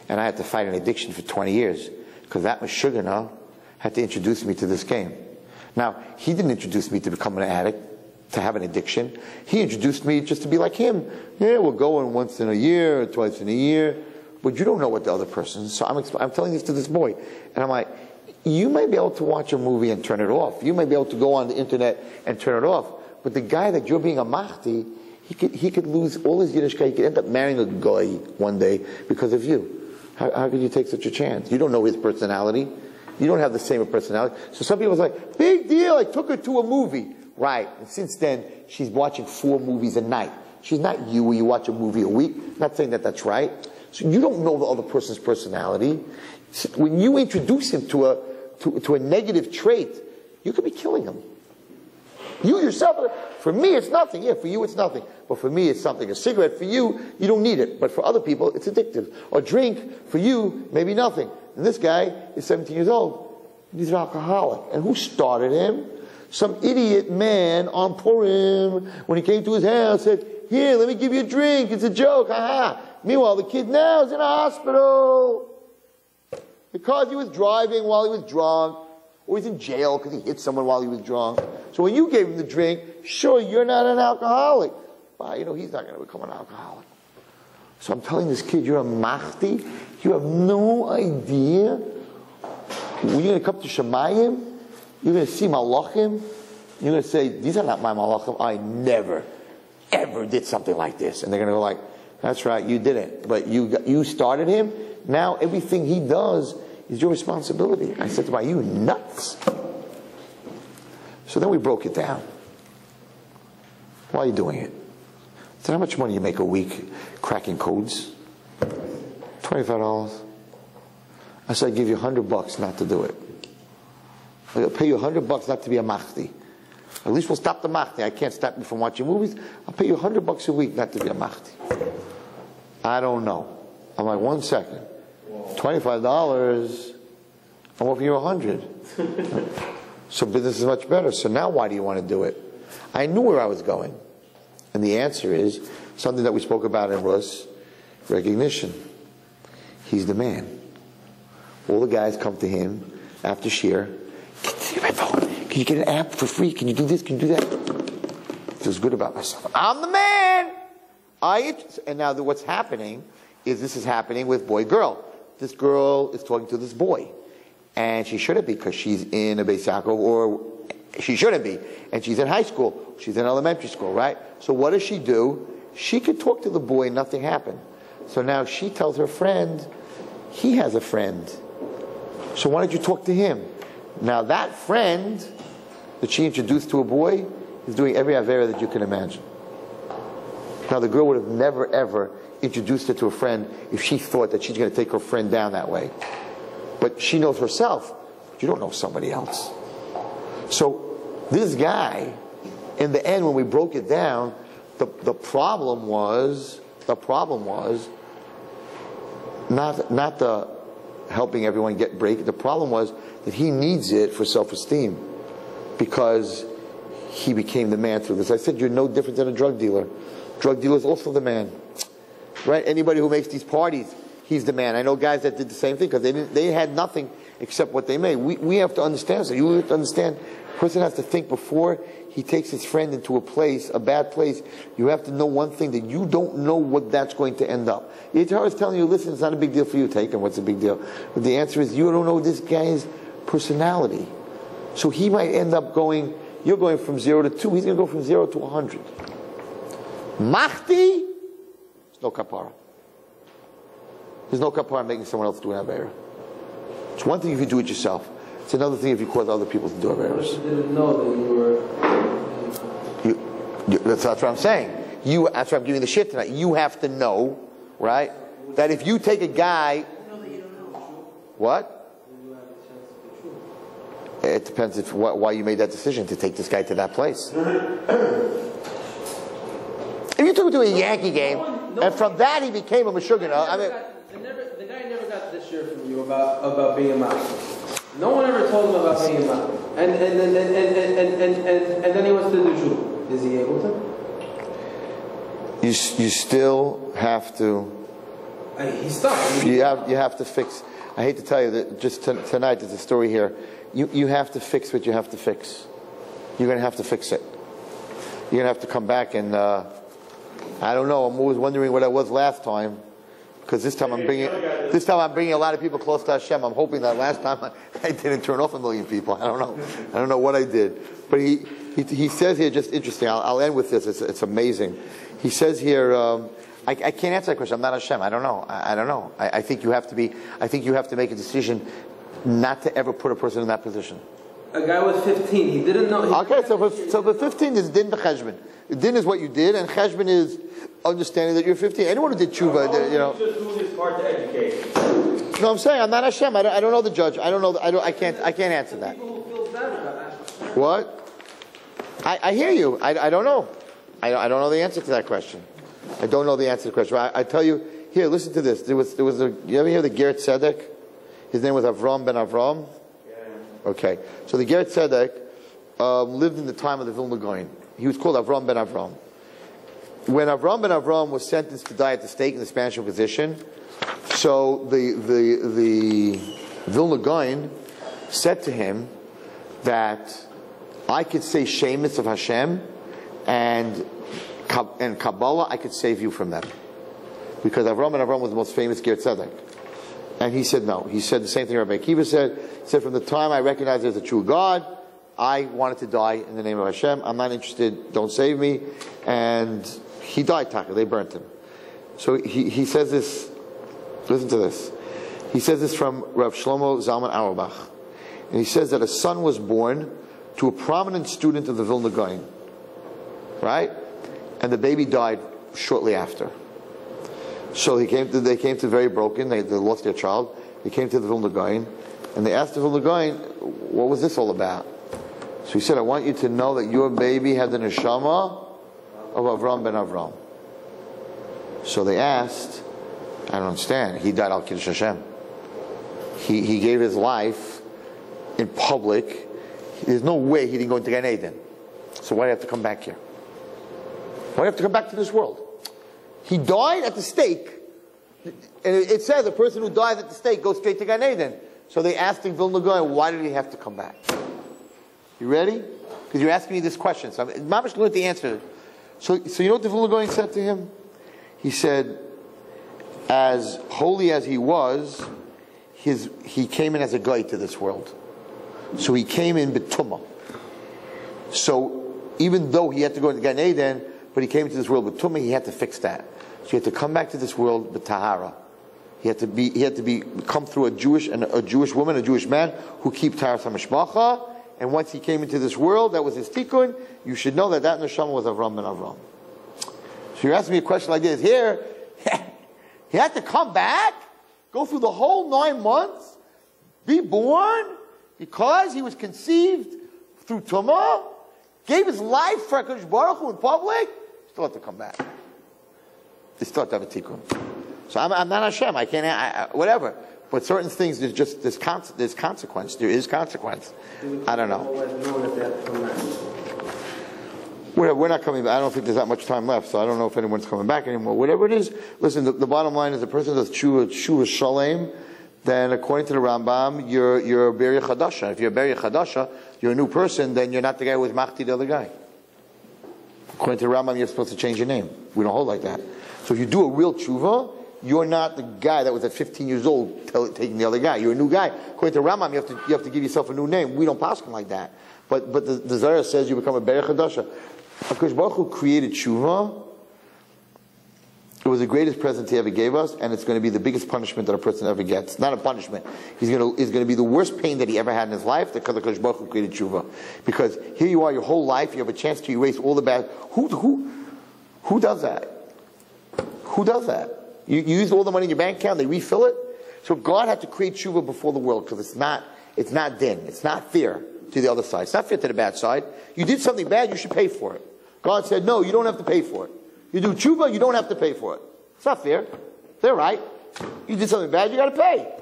And I had to fight an addiction for 20 years. Because that Meshugana had to introduce me to this game. Now, he didn't introduce me to become an addict, to have an addiction. He introduced me just to be like him. Yeah, we'll go in once in a year, or twice in a year. But you don't know what the other person is. So I'm telling this to this boy. And I'm like, you may be able to watch a movie and turn it off. You may be able to go on the internet and turn it off. But the guy that you're being a Mahdi, he could lose all his Yiddishkeit. He could end up marrying a guy one day because of you. How could you take such a chance? You don't know his personality. You don't have the same personality. So some people are like, big deal, I took her to a movie. Right. And since then, she's watching 4 movies a night. She's not you where you watch a movie a week. I'm not saying that that's right. So you don't know the other person's personality. When you introduce him to a negative trait, you could be killing him. You yourself, for me it's nothing. Yeah, for you it's nothing. But for me it's something. A cigarette, for you don't need it. But for other people, it's addictive. A drink, for you, maybe nothing. And this guy is 17 years old. He's an alcoholic. And who started him? Some idiot man on Purim, when he came to his house, said, here, let me give you a drink, it's a joke, haha. Meanwhile, the kid now is in a hospital because he was driving while he was drunk, or he's in jail because he hit someone while he was drunk. So when you gave him the drink, sure, you're not an alcoholic. But, he's not going to become an alcoholic. So I'm telling this kid, you're a machti. You have no idea. When you're going to come to Shemayim, you're going to see malachim. You're going to say, these are not my malachim. I never, ever did something like this. And they're going to go like, that's right, you didn't. But you started him. Now everything he does is your responsibility. I said to him, are you nuts? So then we broke it down. Why are you doing it? I said, how much money you make a week cracking codes? $25. I said, I give you $100 not to do it. I'll pay you $100 not to be a machti. At least we'll stop the machti. I can't stop you from watching movies. I'll pay you $100 a week not to be a machti. I don't know. I'm like, 1 second. $25. I'm offering you $100. So business is much better. So now why do you want to do it? I knew where I was going. And the answer is something that we spoke about in Rus, recognition. He's the man. All the guys come to him after Shir. Can you get my phone? Can you get an app for free? Can you do this? Can you do that? Feels good about myself. I'm the man. And now what's happening is this is happening with boy-girl. This girl is talking to this boy. And she shouldn't be because she's in a Beis Yaakov, or she shouldn't be. And she's in high school. She's in elementary school, right? So what does she do? She could talk to the boy and nothing happened. So now she tells her friend, he has a friend. So why don't you talk to him? Now that friend that she introduced to a boy is doing every avera that you can imagine. Now the girl would have never ever introduced her to a friend if she thought that she's going to take her friend down that way. But she knows herself. You don't know somebody else. So this guy, in the end, when we broke it down, the problem was not the helping everyone get break. The problem was that he needs it for self-esteem because he became the man through this. I said, you're no different than a drug dealer. Drug dealer is also the man, right? Anybody who makes these parties, he's the man. I know guys that did the same thing because they had nothing except what they made. We have to understand. So you have to understand. A person has to think before he takes his friend into a place, a bad place. You have to know one thing, that you don't know what that's going to end up. Yitzhak is telling you, listen, it's not a big deal for you. Take him. What's the big deal? But the answer is, you don't know this guy's personality. So he might end up going, you're going from 0 to 2. He's going to go from 0 to 100. Machti, there's no kapara. There's no kapara making someone else do an avera. It's one thing if you do it yourself. It's another thing if you cause other people to do averas. You didn't know that you were... That's what I'm saying. That's why I'm giving the shit tonight. You have to know, right, that if you take a guy... What? It depends why you made that decision to take this guy to that place. If you took him to a Yankee game, and from that he became a Meshuggah, I mean... The guy never got this year from you about being a master. No one ever told him about being a master. And then he wants to do tshuva. Is he able to? You still have to... He's stuck. You have to fix... I hate to tell you that just tonight there's a story here. You have to fix what you have to fix. You're going to have to fix it. You're going to have to come back and... I don't know. I'm always wondering what I was last time. Because this time I'm bringing a lot of people close to Hashem. I'm hoping that last time I didn't turn off 1 million people. I don't know. I don't know what I did. But he says here, just interesting. I'll end with this. It's amazing. He says here, I can't answer that question. I'm not Hashem. I don't know. I don't know. I think you have to make a decision not to ever put a person in that position. A guy was 15. He didn't know. Okay, so for 15 is din b'cheshbon. Din is what you did, and cheshbon is understanding that you're 15. Anyone who did tshuva, you know. Just do his part to educate. No, I'm saying I'm not Hashem. I don't know the judge. I don't know. I can't answer that. What? I hear you. I don't know. I don't know the answer to that question. I don't know the answer to the question. I tell you here. Listen to this. There was you ever hear the Ger Tzedek? His name was Avram ben Avram. Yeah. Okay. So the Ger Tzedek lived in the time of the Vilna Gaon. He was called Avram ben Avram. when Avram ben Avram was sentenced to die at the stake in the Spanish Inquisition, so the Vilna Gaon said to him that I could say Shemus of Hashem and Kabbalah, I could save you from them. Because Avram ben Avram was the most famous Ger Tzedek. And he said no. He said the same thing Rabbi Akiva said. He said, from the time I recognized there's a true God, I wanted to die in the name of Hashem. I'm not interested, don't save me. And he died, Taka. They burnt him. So he says this, listen to this. He says this from Rav Shlomo Zalman Auerbach. And he says that a son was born to a prominent student of the Vilna Gaon. Right? And the baby died shortly after. So they came to very broken, they lost their child. They came to the Vilna Gaon, and they asked the Vilna Gaon, what was this all about? So he said, I want you to know that your baby had the neshama of Avram ben Avram. So they asked, I don't understand. He died al Kiddush Hashem. He gave his life in public. There's no way he didn't go into Gan Eden. So why do you have to come back here? Why do you have to come back to this world? He died at the stake. And it says a person who dies at the stake goes straight to Gan Eden. So they asked in Vilna Gaon, why did he have to come back? You ready? Because you're asking me this question. So Mamash learned the answer. So you know what the Vilna Gaon said to him? He said, as holy as he was, he came in as a guy to this world. So he came in B'tumah. So even though he had to go into Gan Eden, but he came into this world with Tumah, he had to fix that. So he had to come back to this world with Tahara. He had to come through a Jewish woman, a Jewish man who keep Taharas HaMishpacha. And once he came into this world, that was his tikkun. You should know that neshama was Avram ben Avram. So you're asking me a question like this. Here, he had to come back, go through the whole 9 months, be born, because he was conceived through Tumah, gave his life for HaKadosh Baruch Hu in public, still have to come back. They still have to have a tikkun. So I'm not Hashem. I can't, whatever. But certain things, there's consequence. There is consequence. I don't know. We're not coming back. I don't think there's that much time left, so I don't know if anyone's coming back anymore. Whatever it is, listen, the bottom line is the person does tshuva shalem, then according to the Rambam, you're Beria Chadasha. If you're Beria Chadasha, you're a new person, then you're not the guy who was Machti, the other guy. According to the Rambam, you're supposed to change your name. We don't hold like that. So if you do a real tshuva, you're not the guy that was at 15 years old taking the other guy. You're a new guy. According to Rambam, you have to give yourself a new name. We don't pass him like that. But the Zohar says you become a Beria Chadasha. HaKadosh Baruch Hu created tshuva. It was the greatest present he ever gave us, and it's going to be the biggest punishment that a person ever gets. Not a punishment. It's going to be the worst pain that he ever had in his life, because HaKadosh Baruch Hu created tshuva. Because here you are, your whole life, you have a chance to erase all the bad. Who does that? Who does that? You use all the money in your bank account, they refill it. So God had to create tshuva before the world, because it's not din. It's not fair to the other side. It's not fair to the bad side. You did something bad, you should pay for it. God said, no, you don't have to pay for it. You do tshuva, you don't have to pay for it. It's not fair. They're right. You did something bad, you got to pay.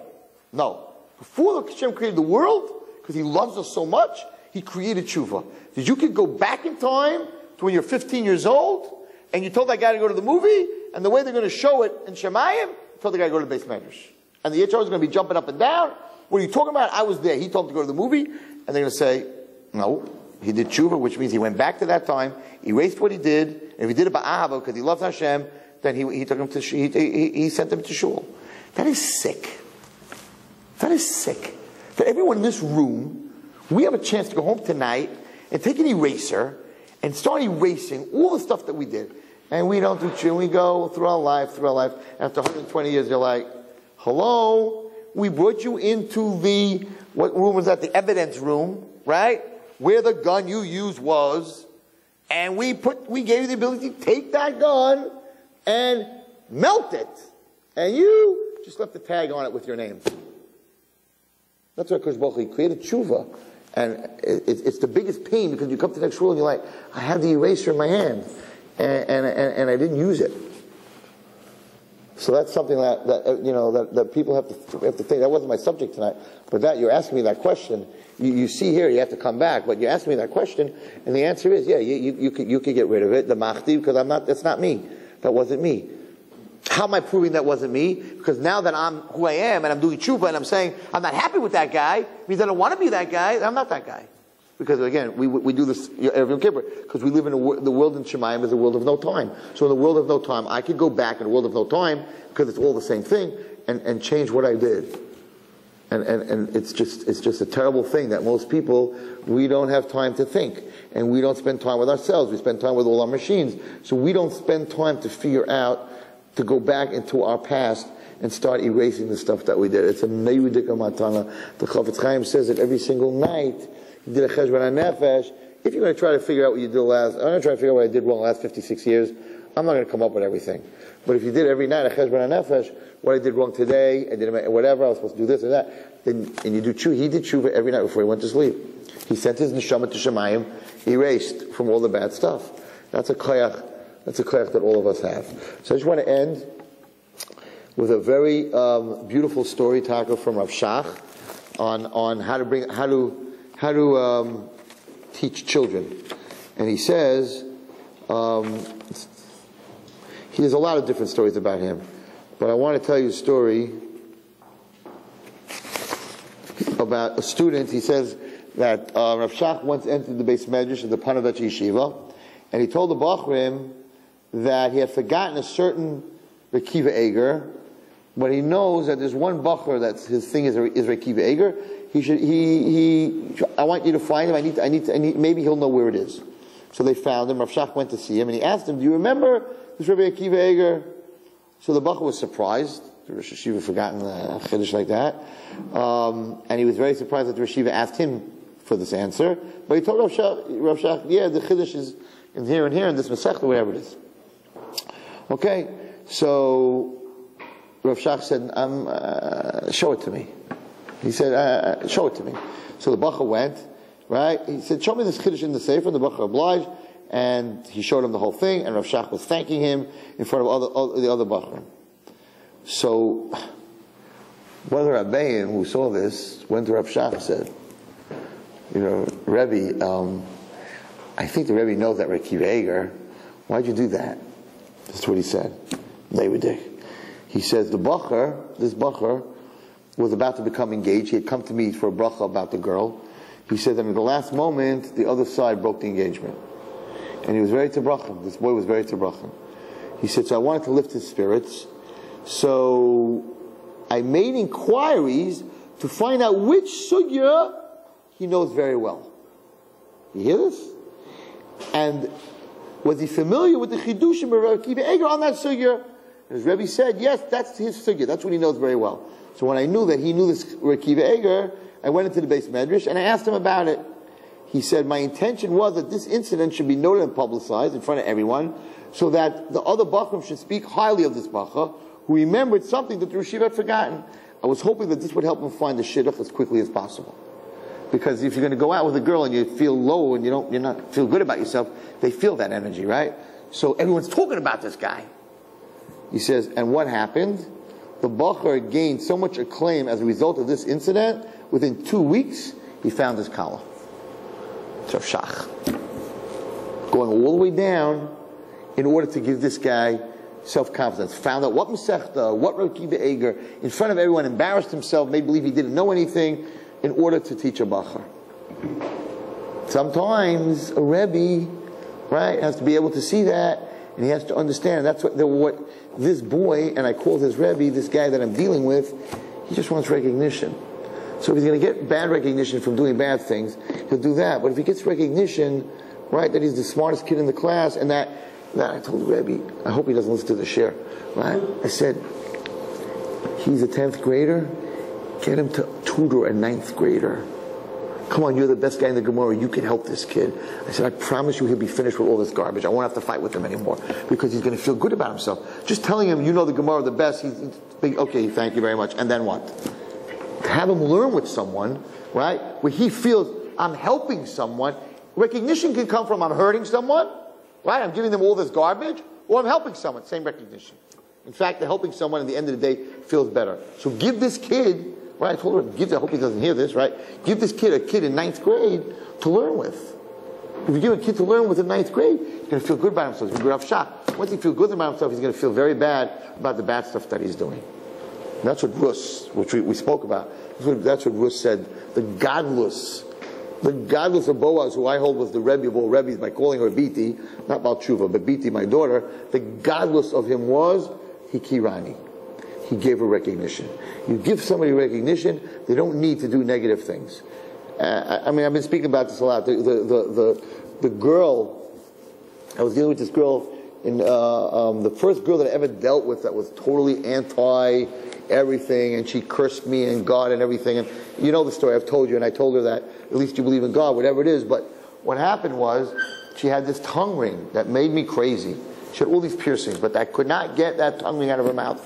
No. Before Hashem created the world, because He loves us so much, He created tshuva. That you could go back in time to when you're 15 years old, and you told that guy to go to the movie, and the way they're going to show it in Shemayim, you told the guy to go to the Beis Medrash. And the HR is going to be jumping up and down. What are you talking about? I was there. He told him to go to the movie, and they're going to say, no, he did tshuva, which means he went back to that time, erased what he did, and if he did it by Ahava, because he loves Hashem, then he took him to he sent him to shul. That is sick. That is sick. That everyone in this room, we have a chance to go home tonight and take an eraser and start erasing all the stuff that we did. And we don't do tshuva. We go through our life. After 120 years, you're like, hello, we brought you into what room was that? The evidence room, right? Where the gun you used was. And we gave you the ability to take that gun and melt it. And you just left the tag on it with your name. That's why HaKadosh Baruch Hu created tshuva. And it's the biggest pain, because you come to the next rule and you're like, I have the eraser in my hand. And I didn't use it. So that's something that people have to think. That wasn't my subject tonight, but that you're asking me that question. You see here, you have to come back, but you asked me that question, and the answer is, yeah, you could get rid of it, the mahdi, because that's not me. That wasn't me. How am I proving that wasn't me? Because now that I'm who I am, and I'm doing tshuva, and I'm saying I'm not happy with that guy, means I don't want to be that guy. I'm not that guy. Because again, we do this every Yom Kippur, because we live in the world in Shemayim is a world of no time. So in the world of no time, I could go back in the world of no time, because it's all the same thing, and change what I did. And it's just a terrible thing that most people, we don't have time to think. And we don't spend time with ourselves. We spend time with all our machines. So we don't spend time to figure out, to go back into our past and start erasing the stuff that we did. It's a Meidika Matana. The Chafetz Chaim says it every single night. He did a Cheshbon HaNefesh. If you're going to try to figure out what you did I'm going to try to figure out what I did wrong the last 56 years. I'm not going to come up with everything. But if you did every night a Cheshbon HaNefesh, what I did wrong today, I did whatever, I was supposed to do this or that, then, and you do tshuva. He did tshuva every night before he went to sleep. He sent his neshama to Shemayim, erased from all the bad stuff. That's a koyach that all of us have. So I just want to end with a very beautiful story, Taka, from Rav Shach on how to teach children. And he says, he has a lot of different stories about him, but I want to tell you a story about a student. He says that Rav Shach once entered the Beis Medrash of the Panovich Yeshiva, and he told the Bachrim that he had forgotten a certain Rekiva Eger, but he knows that there's one Bachar that's his thing is Rekiva Eger. I want you to find him. I need, maybe he'll know where it is. So they found him. Rav Shach went to see him, and he asked him, "Do you remember this Rabbi Akiva Eger?" So the Bachar was surprised. The Rosh Hashiva forgotten a chiddush like that, and he was very surprised that the Rosh Hashiva asked him for this answer. But he told Rav Shach, "Yeah, the chiddush is in here and here, in this Masechta, whatever it is." Okay, so Rav Shach said, "Show it to me." He said, "Show it to me." So the Bachar went, right? He said, "Show me this chiddush in the Sefer." And the Bachar obliged, and he showed him the whole thing, and Rav Shach was thanking him in front of the other Bachar. So, Brother Rabbein, who saw this, went to Rav Shach and said, "Rebbe, I think the Rebbe knows that Rekiva Eger. Why'd you do that?" That's what he said. They were dick. He says, this Bachar, was about to become engaged. He had come to me for a bracha about the girl. He said that in the last moment, the other side broke the engagement. And he was very tebrachim. This boy was very tebrachim. He said, so I wanted to lift his spirits. So I made inquiries to find out which sugya he knows very well. You hear this? And was he familiar with the chidushim of Rav Akiva Eger on that sugya? And his Rebbe said, yes, that's his sugya. That's what he knows very well. So when I knew that he knew this Rav Akiva Eger, I went into the Beis Medrash and I asked him about it. He said, my intention was that this incident should be noted and publicized in front of everyone, so that the other Bachrim should speak highly of this Bacha, who remembered something that the Rosh Hashiva had forgotten. I was hoping that this would help him find the shidduch as quickly as possible. Because if you're going to go out with a girl and you feel low and you're not feel good about yourself, they feel that energy, right? So everyone's talking about this guy. He says, and what happened? The Bachar gained so much acclaim as a result of this incident, within 2 weeks, he found his kala. Rav Shach. Going all the way down in order to give this guy self-confidence. Found out what Masechta, what Rav Akiva Eger, in front of everyone, embarrassed himself, made believe he didn't know anything, in order to teach a Bachar. Sometimes a Rebbe, right, has to be able to see that, and he has to understand. That's what this boy, and I call his Rebbe, this guy that I'm dealing with, he just wants recognition. So if he's going to get bad recognition from doing bad things, he'll do that. But if he gets recognition, right, that he's the smartest kid in the class, and that I told the Rebbe, I hope he doesn't listen to the share, right? I said, he's a 10th grader, get him to tutor a 9th grader. Come on, you're the best guy in the Gemara, you can help this kid. I said, I promise you he'll be finished with all this garbage. I won't have to fight with him anymore, because he's going to feel good about himself. Just telling him, you know the Gemara the best, he's okay, thank you very much, and then what? Have him learn with someone, right, where he feels, I'm helping someone. Recognition can come from, I'm hurting someone, right, I'm giving them all this garbage, or I'm helping someone, same recognition. In fact, helping someone at the end of the day feels better. So give this kid, right? I told her, I hope he doesn't hear this, right? Give this kid a kid in 9th grade to learn with. If you give a kid to learn with in 9th grade, he's going to feel good about himself. He's going to have shock. Once he feels good about himself, he's going to feel very bad about the bad stuff that he's doing. And that's what Rus, which we spoke about. That's what Rus said. The godless of Boaz, who I hold was the Rebbe of all Rebbes by calling her Biti, not Balchuva, but Biti, my daughter. The godless of him was Hikirani. He gave her recognition. You give somebody recognition, they don't need to do negative things. I mean, I've been speaking about this a lot. The girl, I was dealing with this girl, in the first girl that I ever dealt with that was totally anti everything, and she cursed me and God and everything. And you know the story, I've told you, and I told her that at least you believe in God, whatever it is. But what happened was she had this tongue ring that made me crazy. She had all these piercings, but I could not get that tongue ring out of her mouth.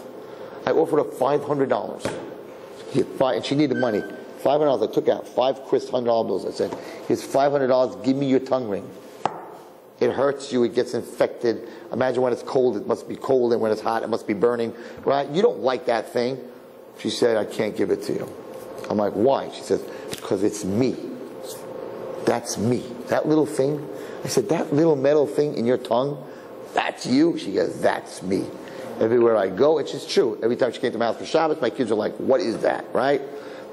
I offered her $500. And she needed money. $500. I took out 5 crisp $100 bills. I said, here's $500, give me your tongue ring. It hurts you, it gets infected. Imagine when it's cold, it must be cold, and when it's hot, it must be burning, right? You don't like that thing. She said, I can't give it to you. I'm like, why? She says, because it's me. That's me. That little thing. I said, that little metal thing in your tongue, that's you? She goes, that's me. Everywhere I go, it's just true. Every time she came to my house for Shabbos, my kids are like, what is that, right?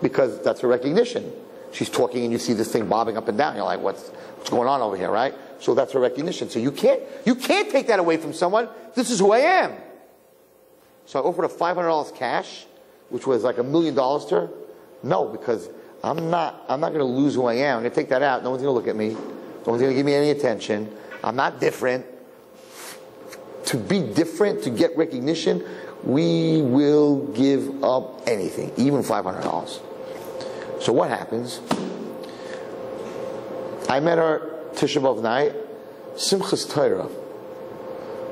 Because that's her recognition. She's talking and you see this thing bobbing up and down. You're like, what's going on over here, right? So that's her recognition. So you can't take that away from someone. This is who I am. So I offered her $500 cash, which was like $1 million to her. No, because I'm not going to lose who I am. I'm going to take that out. No one's going to look at me. No one's going to give me any attention. I'm not different. To be different, to get recognition, we will give up anything, even $500. So what happens? I met her Tisha B'Av night, Simchas Torah.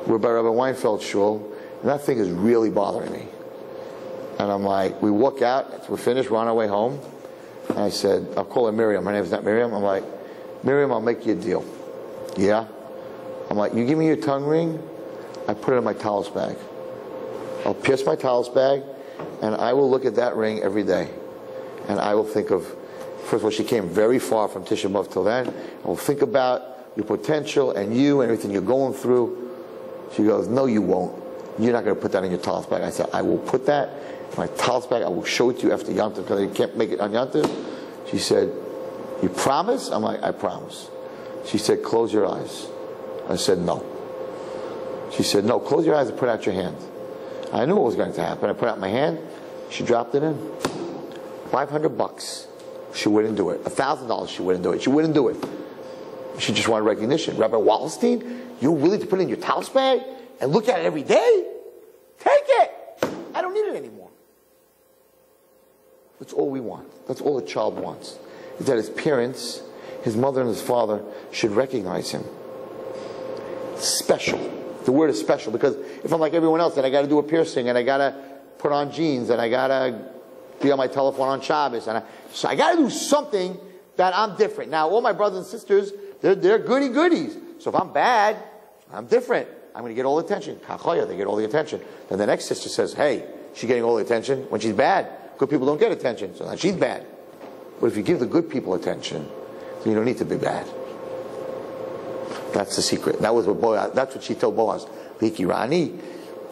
We're by Rabbi Weinfeld Shul, and that thing is really bothering me. And I'm like, we walk out, we're finished, we're on our way home. And I said, I'll call her Miriam. Her name's not Miriam. I'm like, Miriam, I'll make you a deal. Yeah? I'm like, you give me your tongue ring, I put it in my towels bag. I'll pierce my towels bag, and I will look at that ring every day. And I will think of, first of all, she came very far from Tisha B'Av till then. I will think about your potential and you and everything you're going through. She goes, no, you won't. You're not going to put that in your towels bag. I said, I will put that in my towels bag. I will show it to you after Yom Tov because you can't make it on Yom Tov. She said, you promise? I'm like, I promise. She said, close your eyes. I said, no. She said, no, close your eyes and put out your hand. I knew what was going to happen. I put out my hand. She dropped it in. $500. She wouldn't do it. $1,000. She wouldn't do it. She wouldn't do it. She just wanted recognition. Rabbi Wallerstein, you're willing to put it in your towels bag and look at it every day? Take it. I don't need it anymore. That's all we want. That's all a child wants. Is that his parents, his mother and his father should recognize him. Special. The word is special because if I'm like everyone else, then I got to do a piercing and I got to put on jeans and I got to be on my telephone on Shabbos. So I got to do something that I'm different. Now, all my brothers and sisters, they're goodies. So if I'm bad, I'm different. I'm going to get all the attention. Kachoya, they get all the attention. Then the next sister says, hey, she's getting all the attention when she's bad. Good people don't get attention, so now she's bad. But if you give the good people attention, then you don't need to be bad. That's the secret. That was what Boaz, that's what she told Boaz. Vikirani,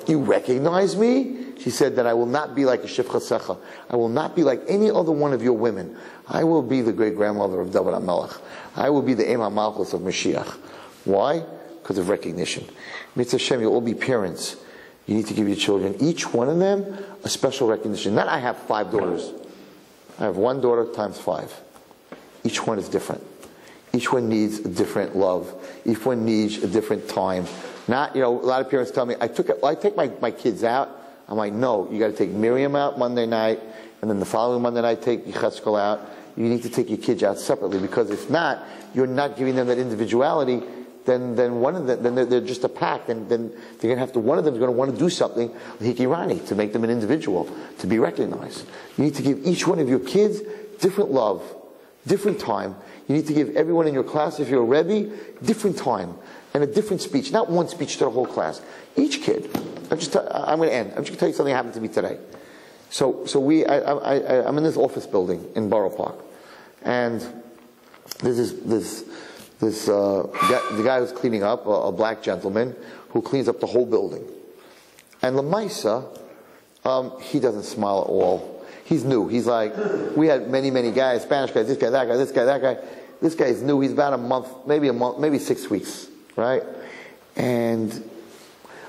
you recognize me? She said that I will not be like a Shifcha Secha. I will not be like any other one of your women. I will be the great-grandmother of David HaMelech. I will be the Em HaMalchus of Mashiach. Why? Because of recognition. Mitzvah Hashem, you'll all be parents. You need to give your children, each one of them, a special recognition. Not I have 5 daughters. I have 1 daughter times 5. Each one is different. Each one needs a different love. Each one needs a different time. Not, a lot of parents tell me, I take my kids out. I'm like, no, you got to take Miriam out Monday night, and then the following Monday night take Yechezkel out. You need to take your kids out separately, because if not, you're not giving them that individuality. Then one of them, then they're just a pack. Then they're going to have to. One of them is going to want to do something, hikirani, to make them an individual, to be recognized. You need to give each one of your kids different love, different time. You need to give everyone in your class, if you're a Rebbe, different time. and a different speech, not one speech to the whole class. Each kid. I'm going to end. I'm just going to tell you something that happened to me today. So I'm in this office building in Borough Park, and there's the guy who's cleaning up, a black gentleman who cleans up the whole building. And Lamaisa, he doesn't smile at all. He's new. He's like, we had many guys, Spanish guys, this guy, that guy, this guy, that guy. This guy's new. He's about a month, maybe 6 weeks, right? And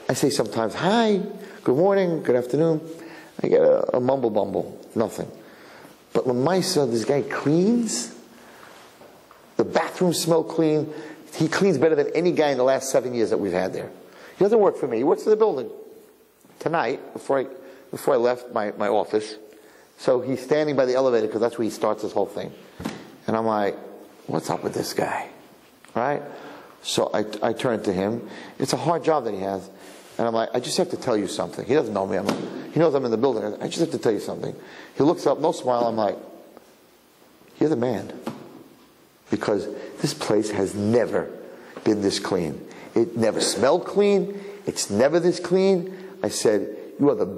I say sometimes, hi, good morning, good afternoon. I get a mumble bumble, nothing. But Lamaisa, this guy cleans. The bathrooms smell clean. He cleans better than any guy in the last 7 years that we've had there. He doesn't work for me. He works in the building. Tonight, before I left my office, so he's standing by the elevator because that's where he starts this whole thing. And I'm like, what's up with this guy? Right? So I turn to him. It's a hard job that he has. And I'm like, I just have to tell you something. He doesn't know me. He knows I'm in the building. I just have to tell you something. He looks up, no smile. I'm like, you're the man. Because this place has never been this clean. It never smelled clean. It's never this clean. I said,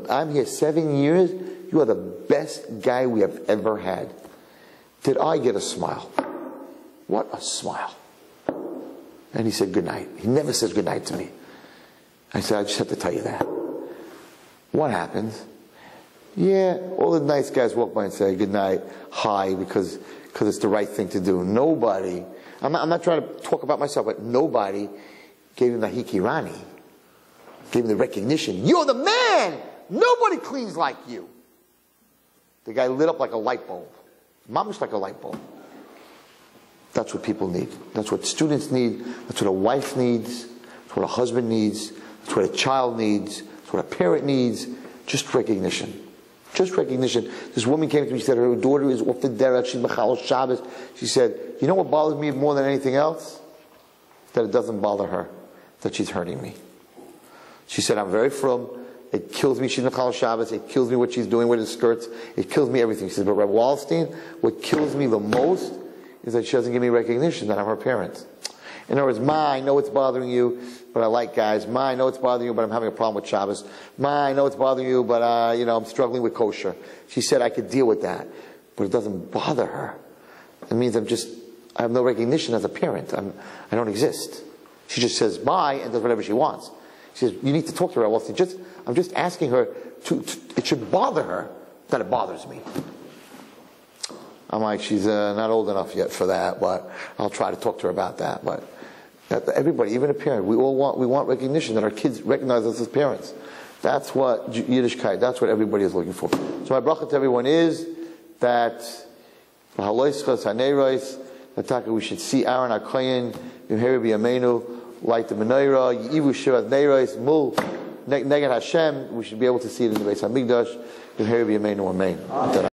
I'm here 7 years. You are the best guy we have ever had. Did I get a smile? What a smile. And he said, good night. He never says good night to me. I said, I just have to tell you that. What happens? Yeah, all the nice guys walk by and say good night, hi, because it's the right thing to do. Nobody, I'm not trying to talk about myself, but nobody gave him the hikirani, gave him the recognition. You're the man! Nobody cleans like you. The guy lit up like a light bulb. Mamish like a light bulb. That's what people need. That's what students need. That's what a wife needs. That's what a husband needs. That's what a child needs. That's what a parent needs. Just recognition. Just recognition. This woman came to me, she said her daughter is off the derech, she's Mechal Shabbos. She said, you know what bothers me more than anything else? That it doesn't bother her, that she's hurting me. She said, I'm very frum. It kills me, she's Mechal Shabbos. It kills me what she's doing with her skirts. It kills me everything. She said, but Reb Wallstein, what kills me the most is that she doesn't give me recognition that I'm her parent. In other words, Ma, I know it's bothering you, but I like guys. Ma, I know it's bothering you, but I'm having a problem with Shabbos. Ma, I know it's bothering you, but I'm struggling with kosher. She said I could deal with that, but it doesn't bother her. It means I have no recognition as a parent. I don't exist. She just says bye and does whatever she wants. She says, you need to talk to her. Well, I'm just asking her it should bother her that it bothers me. I'm like, she's not old enough yet for that, but I'll try to talk to her about that. But everybody, even a parent, we want recognition that our kids recognize us as parents. That's what Yiddishkeit, that's what everybody is looking for. So my bracha to everyone is that we should see Aaron HaKoyin, Yimheri B'Yameinu, light the menorah, Yivu Shirat Neiros, Mul, Neged Hashem. We should be able to see it in the Beis HaMikdash. Yimheri B'Yameinu, Amen.